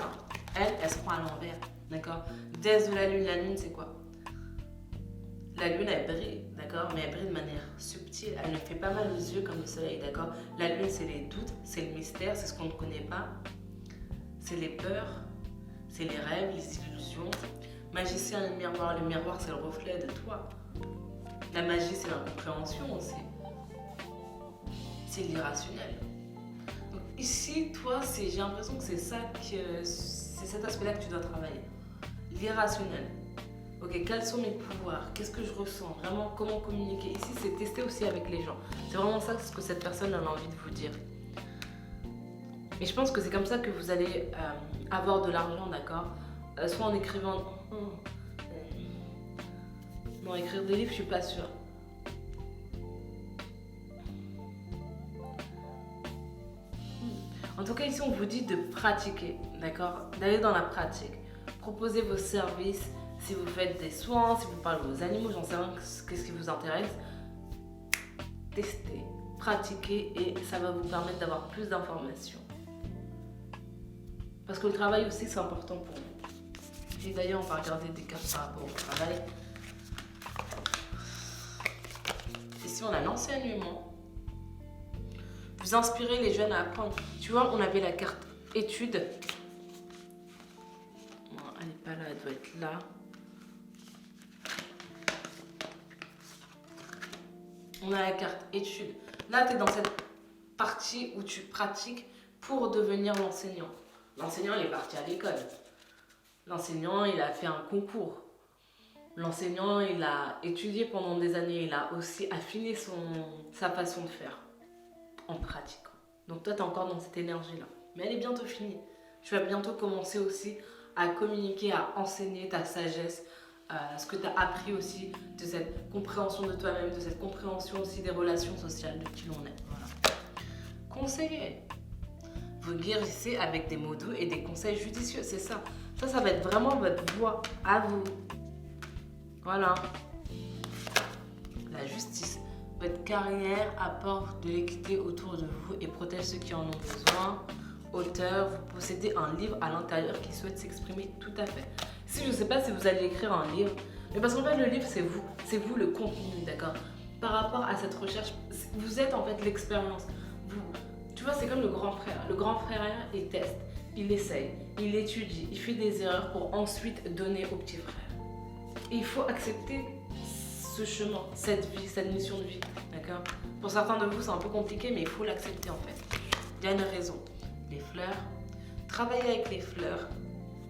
elles seront à l'envers, d'accord? Déesse de la lune, c'est quoi? La lune, elle brille, d'accord? Mais elle brille de manière subtile. Elle ne fait pas mal aux yeux comme le soleil, d'accord? La lune, c'est les doutes, c'est le mystère, c'est ce qu'on ne connaît pas. C'est les peurs, c'est les rêves, les illusions. Magicien, le miroir, c'est le reflet de toi. La magie, c'est l'incompréhension aussi. C'est l'irrationnel. Donc ici, toi, j'ai l'impression que c'est cet aspect-là que tu dois travailler. L'irrationnel. Ok, quels sont mes pouvoirs? Qu'est-ce que je ressens? Vraiment, comment communiquer? Ici, c'est tester aussi avec les gens. C'est vraiment ça ce que cette personne a envie de vous dire. Et je pense que c'est comme ça que vous allez avoir de l'argent, d'accord? Soit en écrivant... Non, écrire des livres, je suis pas sûre. En tout cas, ici, on vous dit de pratiquer, d'accord? D'aller dans la pratique. Proposez vos services. Si vous faites des soins, si vous parlez aux animaux, j'en sais rien, qu'est-ce qui vous intéresse. Testez, pratiquez et ça va vous permettre d'avoir plus d'informations. Parce que le travail aussi, c'est important pour vous. Et d'ailleurs, on va regarder des cartes par rapport au travail. Ici, on a l'enseignement. Vous inspirez les jeunes à apprendre. Tu vois, on avait la carte études. Bon, elle n'est pas là, elle doit être là. On a la carte études. Là, tu es dans cette partie où tu pratiques pour devenir l'enseignant. L'enseignant, il est parti à l'école. L'enseignant, il a fait un concours. L'enseignant, il a étudié pendant des années. Il a aussi affiné sa façon de faire en pratiquant. Donc toi, tu es encore dans cette énergie-là. Mais elle est bientôt finie. Tu vas bientôt commencer aussi à communiquer, à enseigner ta sagesse, ce que tu as appris aussi de cette compréhension de toi-même, de cette compréhension aussi des relations sociales, de qui l'on est. Voilà. Conseiller. Vous guérissez avec des mots doux et des conseils judicieux, c'est ça. Ça va être vraiment votre voix à vous. Voilà. La justice. Votre carrière apporte de l'équité autour de vous et protège ceux qui en ont besoin. Auteur, vous possédez un livre à l'intérieur qui souhaite s'exprimer, tout à fait. Si je ne sais pas si vous allez écrire un livre, mais parce qu'en fait le livre c'est vous le contenu, d'accord. Par rapport à cette recherche, vous êtes en fait l'expérience. Tu vois, c'est comme le grand frère. Le grand frère, il teste, il essaye, il étudie, il fait des erreurs pour ensuite donner au petit frère. Et il faut accepter ce chemin, cette vie, cette mission de vie, d'accord. Pour certains de vous c'est un peu compliqué, mais il faut l'accepter en fait. Il y a une raison. Les fleurs, travaillez avec les fleurs,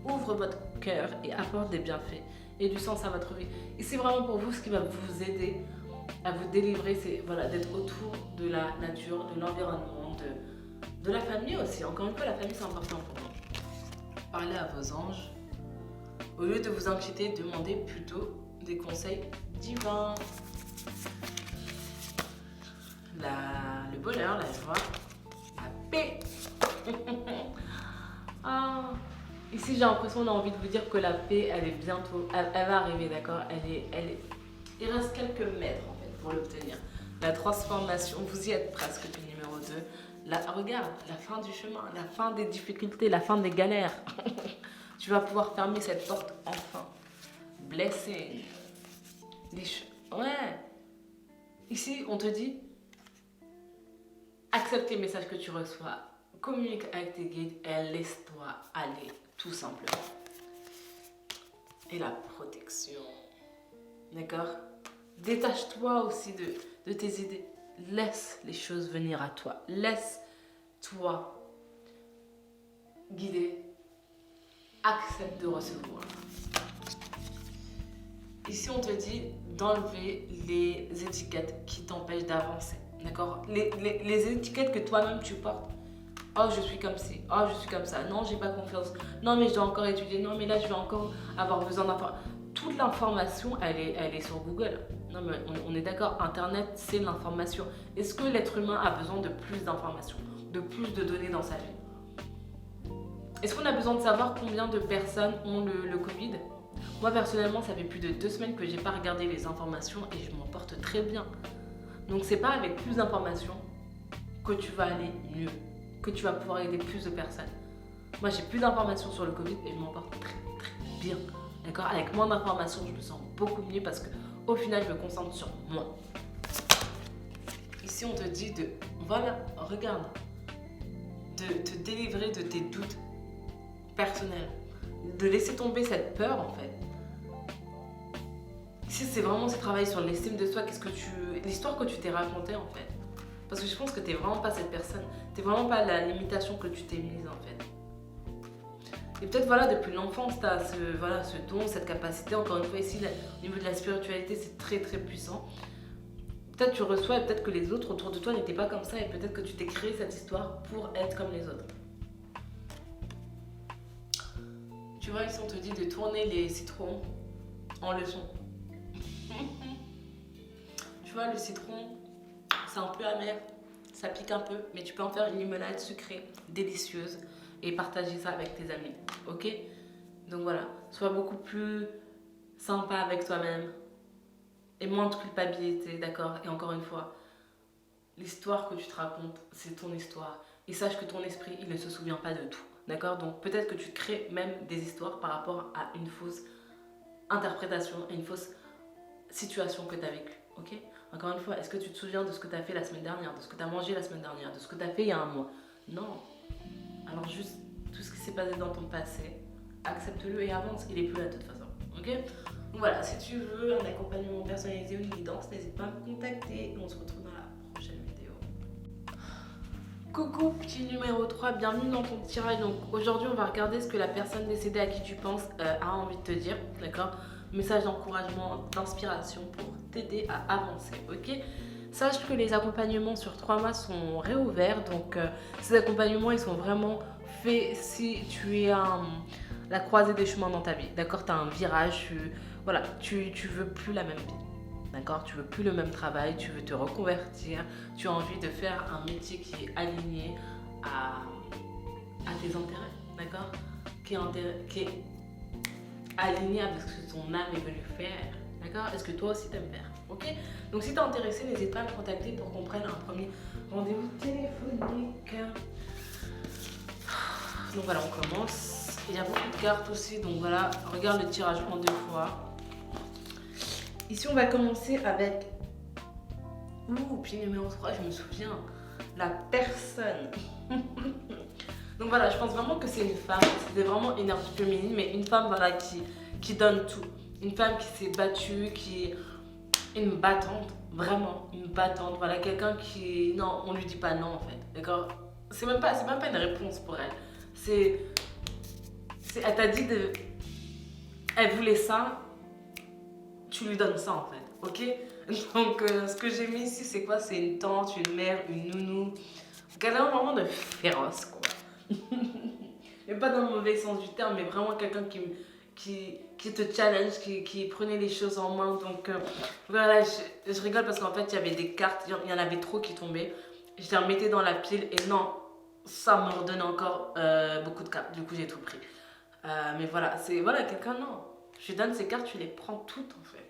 ouvre votre cœur et apporte des bienfaits et du sens à votre vie. Et c'est vraiment pour vous ce qui va vous aider à vous délivrer, c'est voilà, d'être autour de la nature, de l'environnement, de la famille aussi. Encore une fois, la famille c'est important pour vous. Parlez à vos anges. Au lieu de vous inquiéter, demandez plutôt des conseils divins. Le bonheur, la joie, la paix. Ah. Ici, j'ai l'impression, on a envie de vous dire que la paix, elle est bientôt, elle va arriver, d'accord. Il reste quelques mètres en fait pour l'obtenir. La transformation, vous y êtes presque, puis numéro 2. Regarde, la fin du chemin, la fin des difficultés, la fin des galères. Tu vas pouvoir fermer cette porte enfin. Blessing. Ouais. Ici, on te dit, accepte les messages que tu reçois. Communique avec tes guides et laisse-toi aller, tout simplement. Et la protection. D'accord? Détache-toi aussi de tes idées. Laisse les choses venir à toi. Laisse-toi guider. Accepte de recevoir. Ici, on te dit d'enlever les étiquettes qui t'empêchent d'avancer. D'accord? Les étiquettes que toi-même tu portes. Oh, je suis comme ci. Oh, je suis comme ça. Non, j'ai pas confiance. Non, mais je dois encore étudier. Non, mais là, je vais encore avoir besoin d'informations. Toute l'information, elle est sur Google. Non, mais on est d'accord. Internet, c'est l'information. Est-ce que l'être humain a besoin de plus d'informations, de plus de données dans sa vie? Est-ce qu'on a besoin de savoir combien de personnes ont le Covid? Moi, personnellement, ça fait plus de 2 semaines que j'ai pas regardé les informations et je m'en porte très bien. Donc, c'est pas avec plus d'informations que tu vas aller mieux, que tu vas pouvoir aider plus de personnes. Moi, j'ai plus d'informations sur le Covid et je m'en porte très bien. D'accord? Avec moins d'informations, je me sens beaucoup mieux parce que au final, je me concentre sur moi. Ici, on te dit voilà, regarde, de te délivrer de tes doutes personnels, de laisser tomber cette peur en fait. Ici, c'est vraiment ce travail sur l'estime de soi, l'histoire que tu t'es racontée en fait. Parce que je pense que t'es vraiment pas cette personne. T'es vraiment pas la limitation que tu t'es mise en fait. Et peut-être voilà, depuis l'enfance, t'as ce don, cette capacité. Encore une fois ici, au niveau de la spiritualité, c'est très puissant. Peut-être tu reçois et peut-être que les autres autour de toi n'étaient pas comme ça et peut-être que tu t'es créé cette histoire pour être comme les autres. Tu vois, ici on te dit de tourner les citrons en leçons. Tu vois, le citron, c'est un peu amer, ça pique un peu, mais tu peux en faire une limonade sucrée, délicieuse et partager ça avec tes amis, ok? Donc voilà, sois beaucoup plus sympa avec toi-même et moins de culpabilité, d'accord? Et encore une fois, l'histoire que tu te racontes, c'est ton histoire. Et sache que ton esprit, il ne se souvient pas de tout, d'accord? Donc peut-être que tu crées même des histoires par rapport à une fausse interprétation, à une fausse situation que tu as vécue, ok? Encore une fois, est-ce que tu te souviens de ce que tu as fait la semaine dernière, de ce que tu as mangé la semaine dernière, de ce que tu as fait il y a un mois? Non. Alors juste, tout ce qui s'est passé dans ton passé, accepte-le et avance, il est plus là de toute façon, ok? Donc voilà, si tu veux un accompagnement personnalisé ou une guidance, n'hésite pas à me contacter. on se retrouve dans la prochaine vidéo. Coucou petit numéro 3, bienvenue dans ton tirage. Donc aujourd'hui on va regarder ce que la personne décédée à qui tu penses a envie de te dire, d'accord? Message d'encouragement, d'inspiration pour t'aider à avancer, ok? Sache que les accompagnements sur 3 mois sont réouverts, donc ces accompagnements ils sont vraiment faits si tu es à la croisée des chemins dans ta vie, d'accord? Tu as un virage, tu veux plus la même vie, d'accord? Tu veux plus le même travail, tu veux te reconvertir, tu as envie de faire un métier qui est aligné à tes intérêts, d'accord? Qui est aligné avec ce que ton âme est venue faire, d'accord? Est-ce que toi aussi t'aimes faire, ok? Donc si t'es intéressé, n'hésite pas à me contacter pour qu'on prenne un premier rendez-vous téléphonique. Donc voilà, on commence. Il y a beaucoup de cartes aussi, donc voilà, regarde le tirage en 2 fois. Ici, on va commencer avec... puis numéro 3, je me souviens, la personne. Donc voilà, je pense vraiment que c'est une femme, c'était vraiment énergie féminine, mais une femme voilà, qui donne tout. Une femme qui s'est battue, qui est une battante, vraiment une battante. Voilà, quelqu'un qui... Non, on lui dit pas non en fait, d'accord? C'est même pas une réponse pour elle. Elle t'a dit de... Elle voulait ça, tu lui donnes ça en fait, ok? Donc ce que j'ai mis ici, c'est quoi? C'est une tante, une mère, une nounou. Quelqu'un vraiment de féroce, quoi. Mais pas dans le mauvais sens du terme, mais vraiment quelqu'un qui te challenge, qui prenait les choses en main. Donc voilà, je rigole parce qu'en fait, il y avait des cartes, il y en avait trop qui tombaient. Je les remettais dans la pile et non, ça me redonnait encore beaucoup de cartes. Du coup, j'ai tout pris. Mais voilà, c'est quelqu'un, non. Je lui donne ces cartes, tu les prends toutes en fait.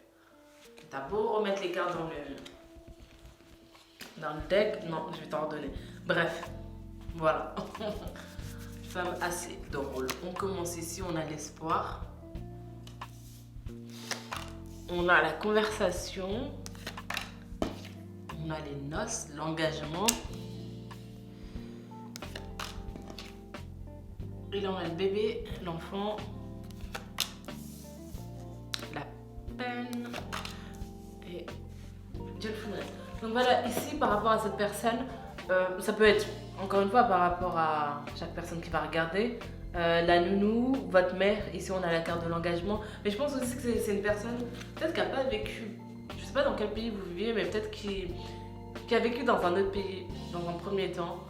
T'as beau remettre les cartes dans le deck, non, je vais t'en redonner. Bref, voilà. Femme assez drôle. On commence ici, on a l'espoir. On a la conversation. On a les noces, l'engagement. Et là on a le bébé, l'enfant. La peine. Et Dieu le faudrait. Donc voilà, ici par rapport à cette personne, ça peut être, encore une fois, par rapport à chaque personne qui va regarder, la nounou, votre mère, ici on a la carte de l'engagement, mais je pense aussi que c'est une personne, peut-être qui n'a pas vécu, je sais pas dans quel pays vous vivez, mais peut-être qui a vécu dans un autre pays, dans un premier temps.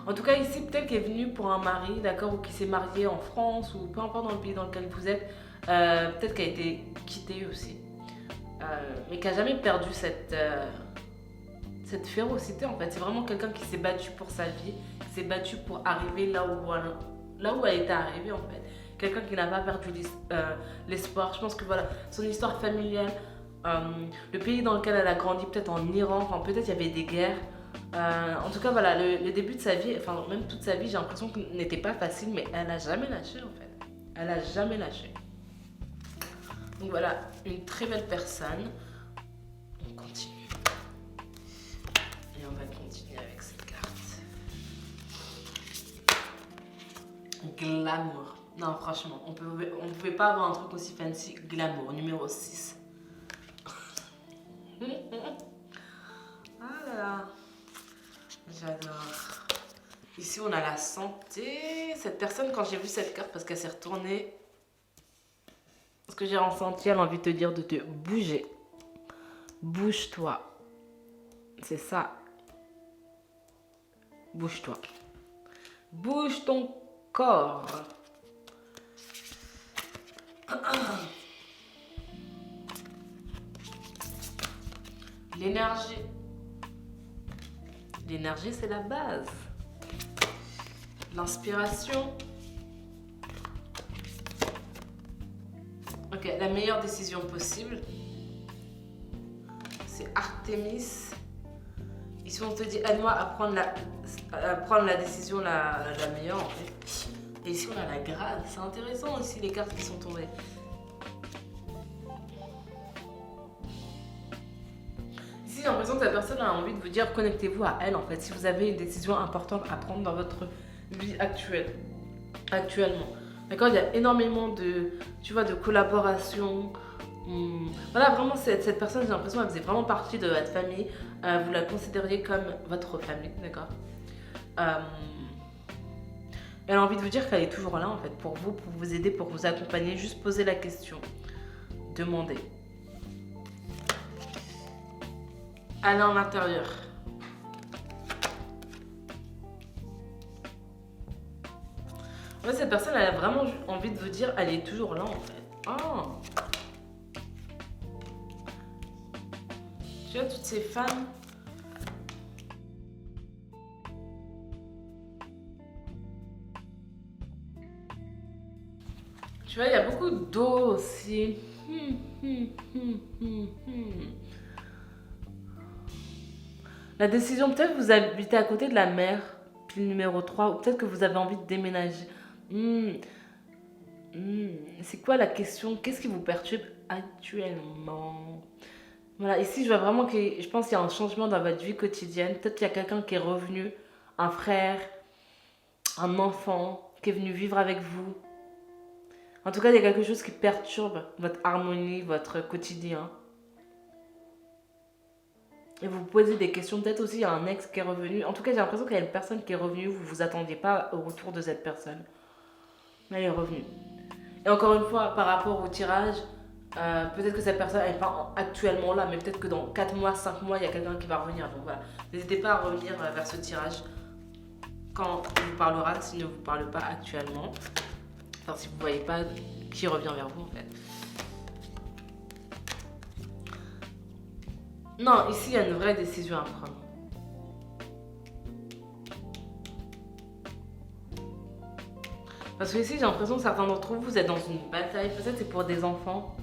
En tout cas ici, peut-être qu'elle est venue pour un mari, d'accord, ou qui s'est mariée en France, ou peu importe dans le pays dans lequel vous êtes, peut-être qu'elle a été quittée aussi, mais qui n'a jamais perdu cette férocité en fait. C'est vraiment quelqu'un qui s'est battu pour sa vie, qui s'est battu pour arriver là où elle était arrivée en fait. Quelqu'un qui n'a pas perdu l'espoir. Je pense que voilà, son histoire familiale, le pays dans lequel elle a grandi, peut-être en Iran, enfin peut-être il y avait des guerres. En tout cas voilà, le début de sa vie, enfin même toute sa vie, j'ai l'impression que n'était pas facile, mais elle n'a jamais lâché en fait. Elle n'a jamais lâché. Donc voilà, une très belle personne. On continue. Et on va continuer avec cette carte. Glamour. Non, franchement, on pouvait pas avoir un truc aussi fancy. Glamour, numéro 6. Ah là là. J'adore. Ici, on a la santé. Cette personne, quand j'ai vu cette carte, parce qu'elle s'est retournée, ce que j'ai ressenti, elle a envie de te dire de te bouger. Bouge-toi. C'est ça. Bouge-toi. Bouge ton corps. L'énergie. L'énergie, c'est la base. L'inspiration. Ok, la meilleure décision possible. C'est Artémis. Ici, on te dit, aide-moi à prendre la décision la meilleure, en fait. Et ici, on a la grâce. C'est intéressant aussi, les cartes qui sont tombées. Ici, j'ai l'impression que la personne a envie de vous dire, connectez-vous à elle, en fait. Si vous avez une décision importante à prendre dans votre vie actuellement. D'accord, il y a énormément de collaboration, Voilà, vraiment, cette personne, j'ai l'impression qu'elle faisait vraiment partie de votre famille. Vous la considériez comme votre famille, d'accord. Euh, Elle a envie de vous dire qu'elle est toujours là, en fait, pour vous aider, pour vous accompagner. Juste poser la question. Demandez. Allez en intérieur. Ouais, cette personne, elle a vraiment envie de vous dire, elle est toujours là, en fait. Oh, tu vois, toutes ces femmes. Tu vois, il y a beaucoup d'eau aussi. La décision, peut-être que vous habitez à côté de la mer, pile numéro 3, ou peut-être que vous avez envie de déménager. Hmm, C'est quoi la question? Qu'est-ce qui vous perturbe actuellement? Voilà, ici, je vois vraiment que je pense qu'il y a un changement dans votre vie quotidienne. Peut-être qu'il y a quelqu'un qui est revenu, un frère, un enfant, qui est venu vivre avec vous. En tout cas, il y a quelque chose qui perturbe votre harmonie, votre quotidien. Et vous vous posez des questions. Peut-être aussi, il y a un ex qui est revenu. En tout cas, j'ai l'impression qu'il y a une personne qui est revenue. Vous ne vous attendiez pas au retour de cette personne. Mais elle est revenue. Et encore une fois, par rapport au tirage, peut-être que cette personne n'est pas actuellement là, mais peut-être que dans 4 mois, 5 mois, il y a quelqu'un qui va revenir. Donc voilà, n'hésitez pas à revenir vers ce tirage quand il vous parlera, s'il ne vous parle pas actuellement. Enfin, si vous ne voyez pas qui revient vers vous, en fait. Non, ici, il y a une vraie décision à prendre. Parce que ici, j'ai l'impression que certains d'entre vous, vous êtes dans une bataille. Peut-être c'est pour des enfants.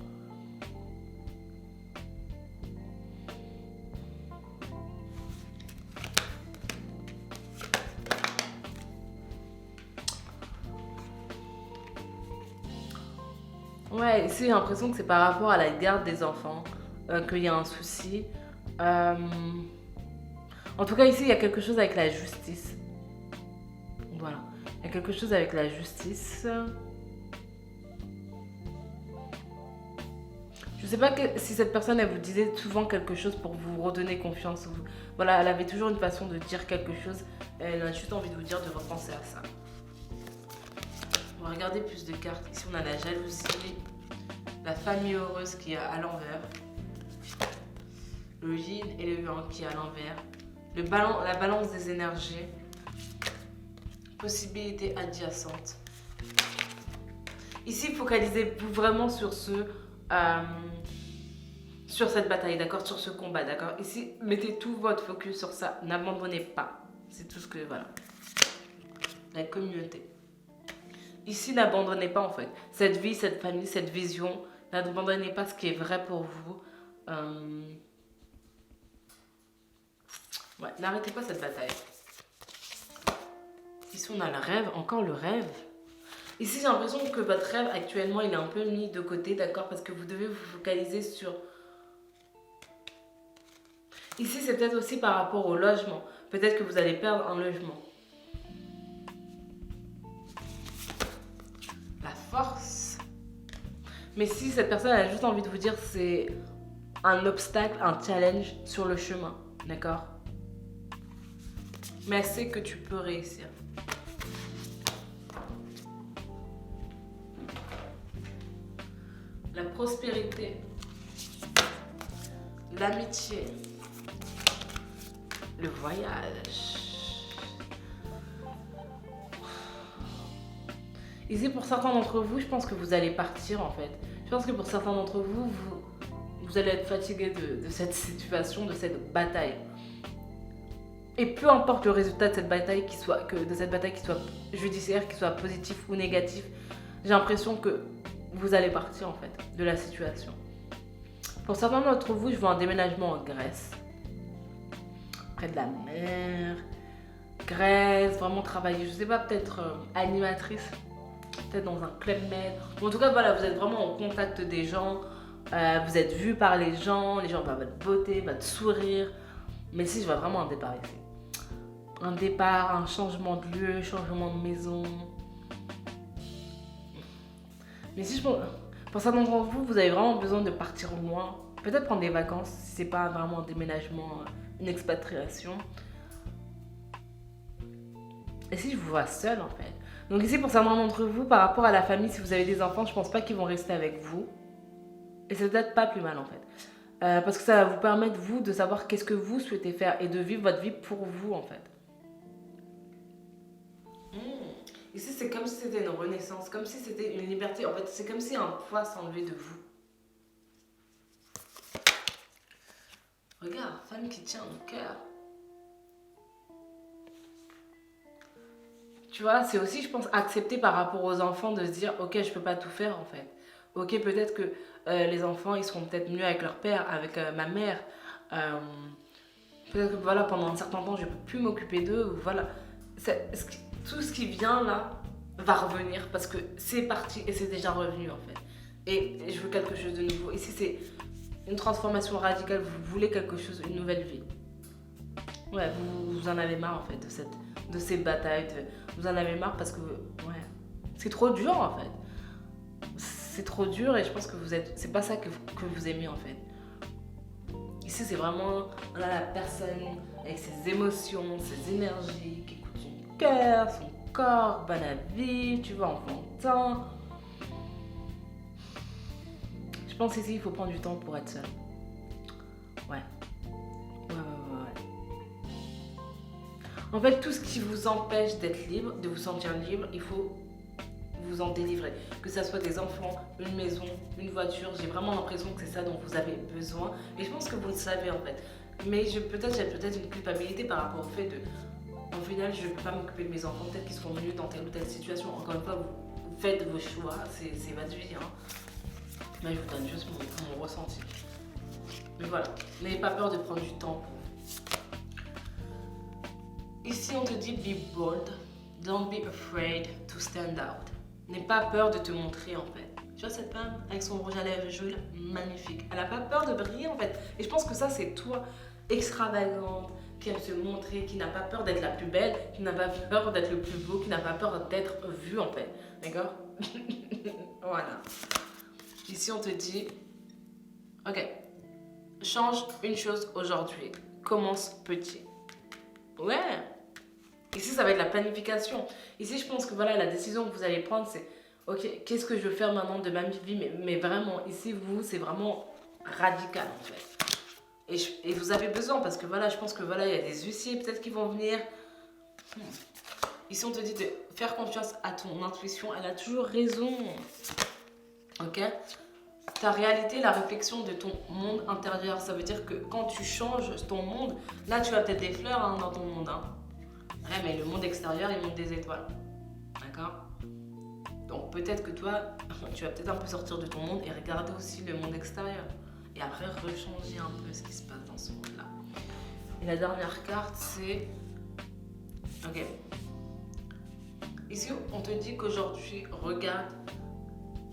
Ouais, ici, j'ai l'impression que c'est par rapport à la garde des enfants qu'il y a un souci. Euh, En tout cas, ici, il y a quelque chose avec la justice. Voilà. Il y a quelque chose avec la justice. Je ne sais pas si cette personne, elle vous disait souvent quelque chose pour vous redonner confiance. Voilà, elle avait toujours une façon de dire quelque chose. Elle a juste envie de vous dire de repenser à ça. On va regarder plus de cartes. Ici, on a la jalousie, la famille heureuse qui est à l'envers, le yin et le yang qui est à l'envers, la balance des énergies, possibilités adjacentes. Ici, focalisez-vous vraiment sur sur cette bataille, d'accord, sur ce combat, d'accord. Ici, mettez tout votre focus sur ça. N'abandonnez pas. C'est tout ce que voilà. La communauté. Ici, n'abandonnez pas en fait cette vie, cette famille, cette vision. N'abandonnez pas ce qui est vrai pour vous. Ouais, n'arrêtez pas cette bataille. Ici, on a le rêve, encore le rêve. Ici, j'ai l'impression que votre rêve, actuellement, il est un peu mis de côté, d'accord? Parce que vous devez vous focaliser sur... Ici, c'est peut-être aussi par rapport au logement. Peut-être que vous allez perdre un logement. La force. Mais si cette personne a juste envie de vous dire c'est un obstacle, un challenge sur le chemin, d'accord? Mais elle sait que tu peux réussir. La prospérité, l'amitié, le voyage. Ici, pour certains d'entre vous, je pense que vous allez partir en fait. Je pense que pour certains d'entre vous, vous allez être fatigué de cette situation, de cette bataille. Et peu importe le résultat de cette bataille, qui soit judiciaire, qui soit positif ou négatif, j'ai l'impression que vous allez partir en fait de la situation. Pour certains d'entre vous, je vois un déménagement en Grèce, près de la mer, Grèce, vraiment travailler, je sais pas, peut-être animatrice, peut-être dans un club med. En tout cas, voilà, vous êtes vraiment en contact des gens, vous êtes vu par les gens voient votre beauté, votre sourire. Mais si, je vois vraiment un départ ici. Un départ, un changement de lieu, changement de maison. Mais si je pense... Pour certains d'entre vous, vous avez vraiment besoin de partir loin. Peut-être prendre des vacances, si c'est pas vraiment un déménagement, une expatriation. Et si je vous vois seule en fait. Donc ici, pour certains d'entre vous, par rapport à la famille, si vous avez des enfants, je pense pas qu'ils vont rester avec vous. Et c'est peut-être pas plus mal en fait. Parce que ça va vous permettre, vous, de savoir qu'est-ce que vous souhaitez faire et de vivre votre vie pour vous en fait. Ici, c'est comme si c'était une renaissance, comme si c'était une liberté. En fait, c'est comme si un poids s'enlevait de vous. Regarde, femme qui tient au cœur. Tu vois, c'est aussi, je pense, accepter par rapport aux enfants de se dire, ok, je peux pas tout faire en fait. Ok, peut-être que les enfants, ils seront peut-être mieux avec leur père, avec ma mère. Euh, Peut-être que voilà, pendant un certain temps, je peux plus m'occuper d'eux. Voilà. Tout ce qui vient là va revenir parce que c'est parti et c'est déjà revenu en fait. Et je veux quelque chose de nouveau. Ici, c'est une transformation radicale. Vous voulez quelque chose, une nouvelle vie. Ouais, vous en avez marre en fait de ces batailles. Vous en avez marre parce que ouais, c'est trop dur en fait. C'est trop dur et je pense que c'est pas ça que vous aimez en fait. Ici, c'est vraiment voilà, la personne avec ses émotions, ses énergies, qui écoute son cœur, son corps, bonne à vivre, tu vois, enfantin. Je pense ici, il faut prendre du temps pour être seul. Ouais. En fait, tout ce qui vous empêche d'être libre, de vous sentir libre, il faut vous en délivrer. Que ce soit des enfants, une maison, une voiture, j'ai vraiment l'impression que c'est ça dont vous avez besoin. Et je pense que vous le savez en fait. Mais j'ai peut-être une culpabilité par rapport au fait de, au final, je ne peux pas m'occuper de mes enfants, peut-être qu'ils seront mieux dans telle ou telle situation. Encore une fois, vous faites vos choix, c'est votre vie. Hein. Mais je vous donne juste mon ressenti. Mais voilà, n'ayez pas peur de prendre du temps pour vous. Ici, on te dit be bold, don't be afraid to stand out. N'aie pas peur de te montrer en fait. Tu vois cette femme avec son rouge à lèvres jaune, magnifique. Elle n'a pas peur de briller en fait. Et je pense que ça c'est toi, extravagante, qui aime se montrer, qui n'a pas peur d'être la plus belle, qui n'a pas peur d'être le plus beau, qui n'a pas peur d'être vue en fait. D'accord? Voilà. Ici on te dit, ok, change une chose aujourd'hui. Commence petit. Ouais. Ici, ça va être la planification. Ici, je pense que voilà, la décision que vous allez prendre, c'est ok, qu'est-ce que je veux faire maintenant de ma vie, mais vraiment, ici, vous, c'est vraiment radical en fait. Et vous avez besoin parce que voilà, je pense que voilà, il y a des huissiers peut-être qui vont venir. Ici, on te dit de faire confiance à ton intuition, elle a toujours raison. Ok? Ta réalité, la réflexion de ton monde intérieur, ça veut dire que quand tu changes ton monde, là, tu as peut-être des fleurs hein, dans ton monde. Hein. Ouais, mais le monde extérieur, il monte des étoiles. D'accord? Donc peut-être que toi, tu vas peut-être un peu sortir de ton monde et regarder aussi le monde extérieur. Et après, rechanger un peu ce qui se passe dans ce monde-là. Et la dernière carte, c'est... Ok. Ici, on te dit qu'aujourd'hui, regarde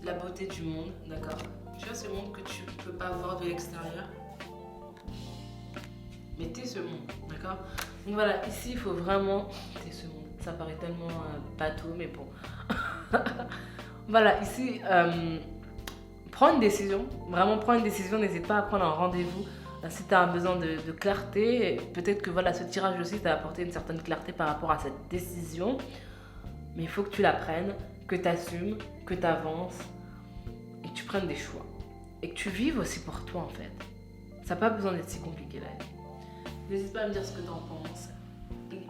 la beauté du monde, d'accord? Tu vois ce monde que tu ne peux pas voir de l'extérieur? Mais t'es ce monde, d'accord? Donc voilà, ici il faut vraiment... T'es ce monde, ça paraît tellement bateau, mais bon. Voilà, ici, prends une décision, vraiment prends une décision, n'hésite pas à prendre un rendez-vous. Si tu as besoin de clarté, peut-être que voilà, ce tirage aussi t'a apporté une certaine clarté par rapport à cette décision. Mais il faut que tu la prennes, que tu assumes, que tu avances et que tu prennes des choix. Et que tu vives aussi pour toi en fait. Ça n'a pas besoin d'être si compliqué la vie. N'hésite pas à me dire ce que tu en penses. Et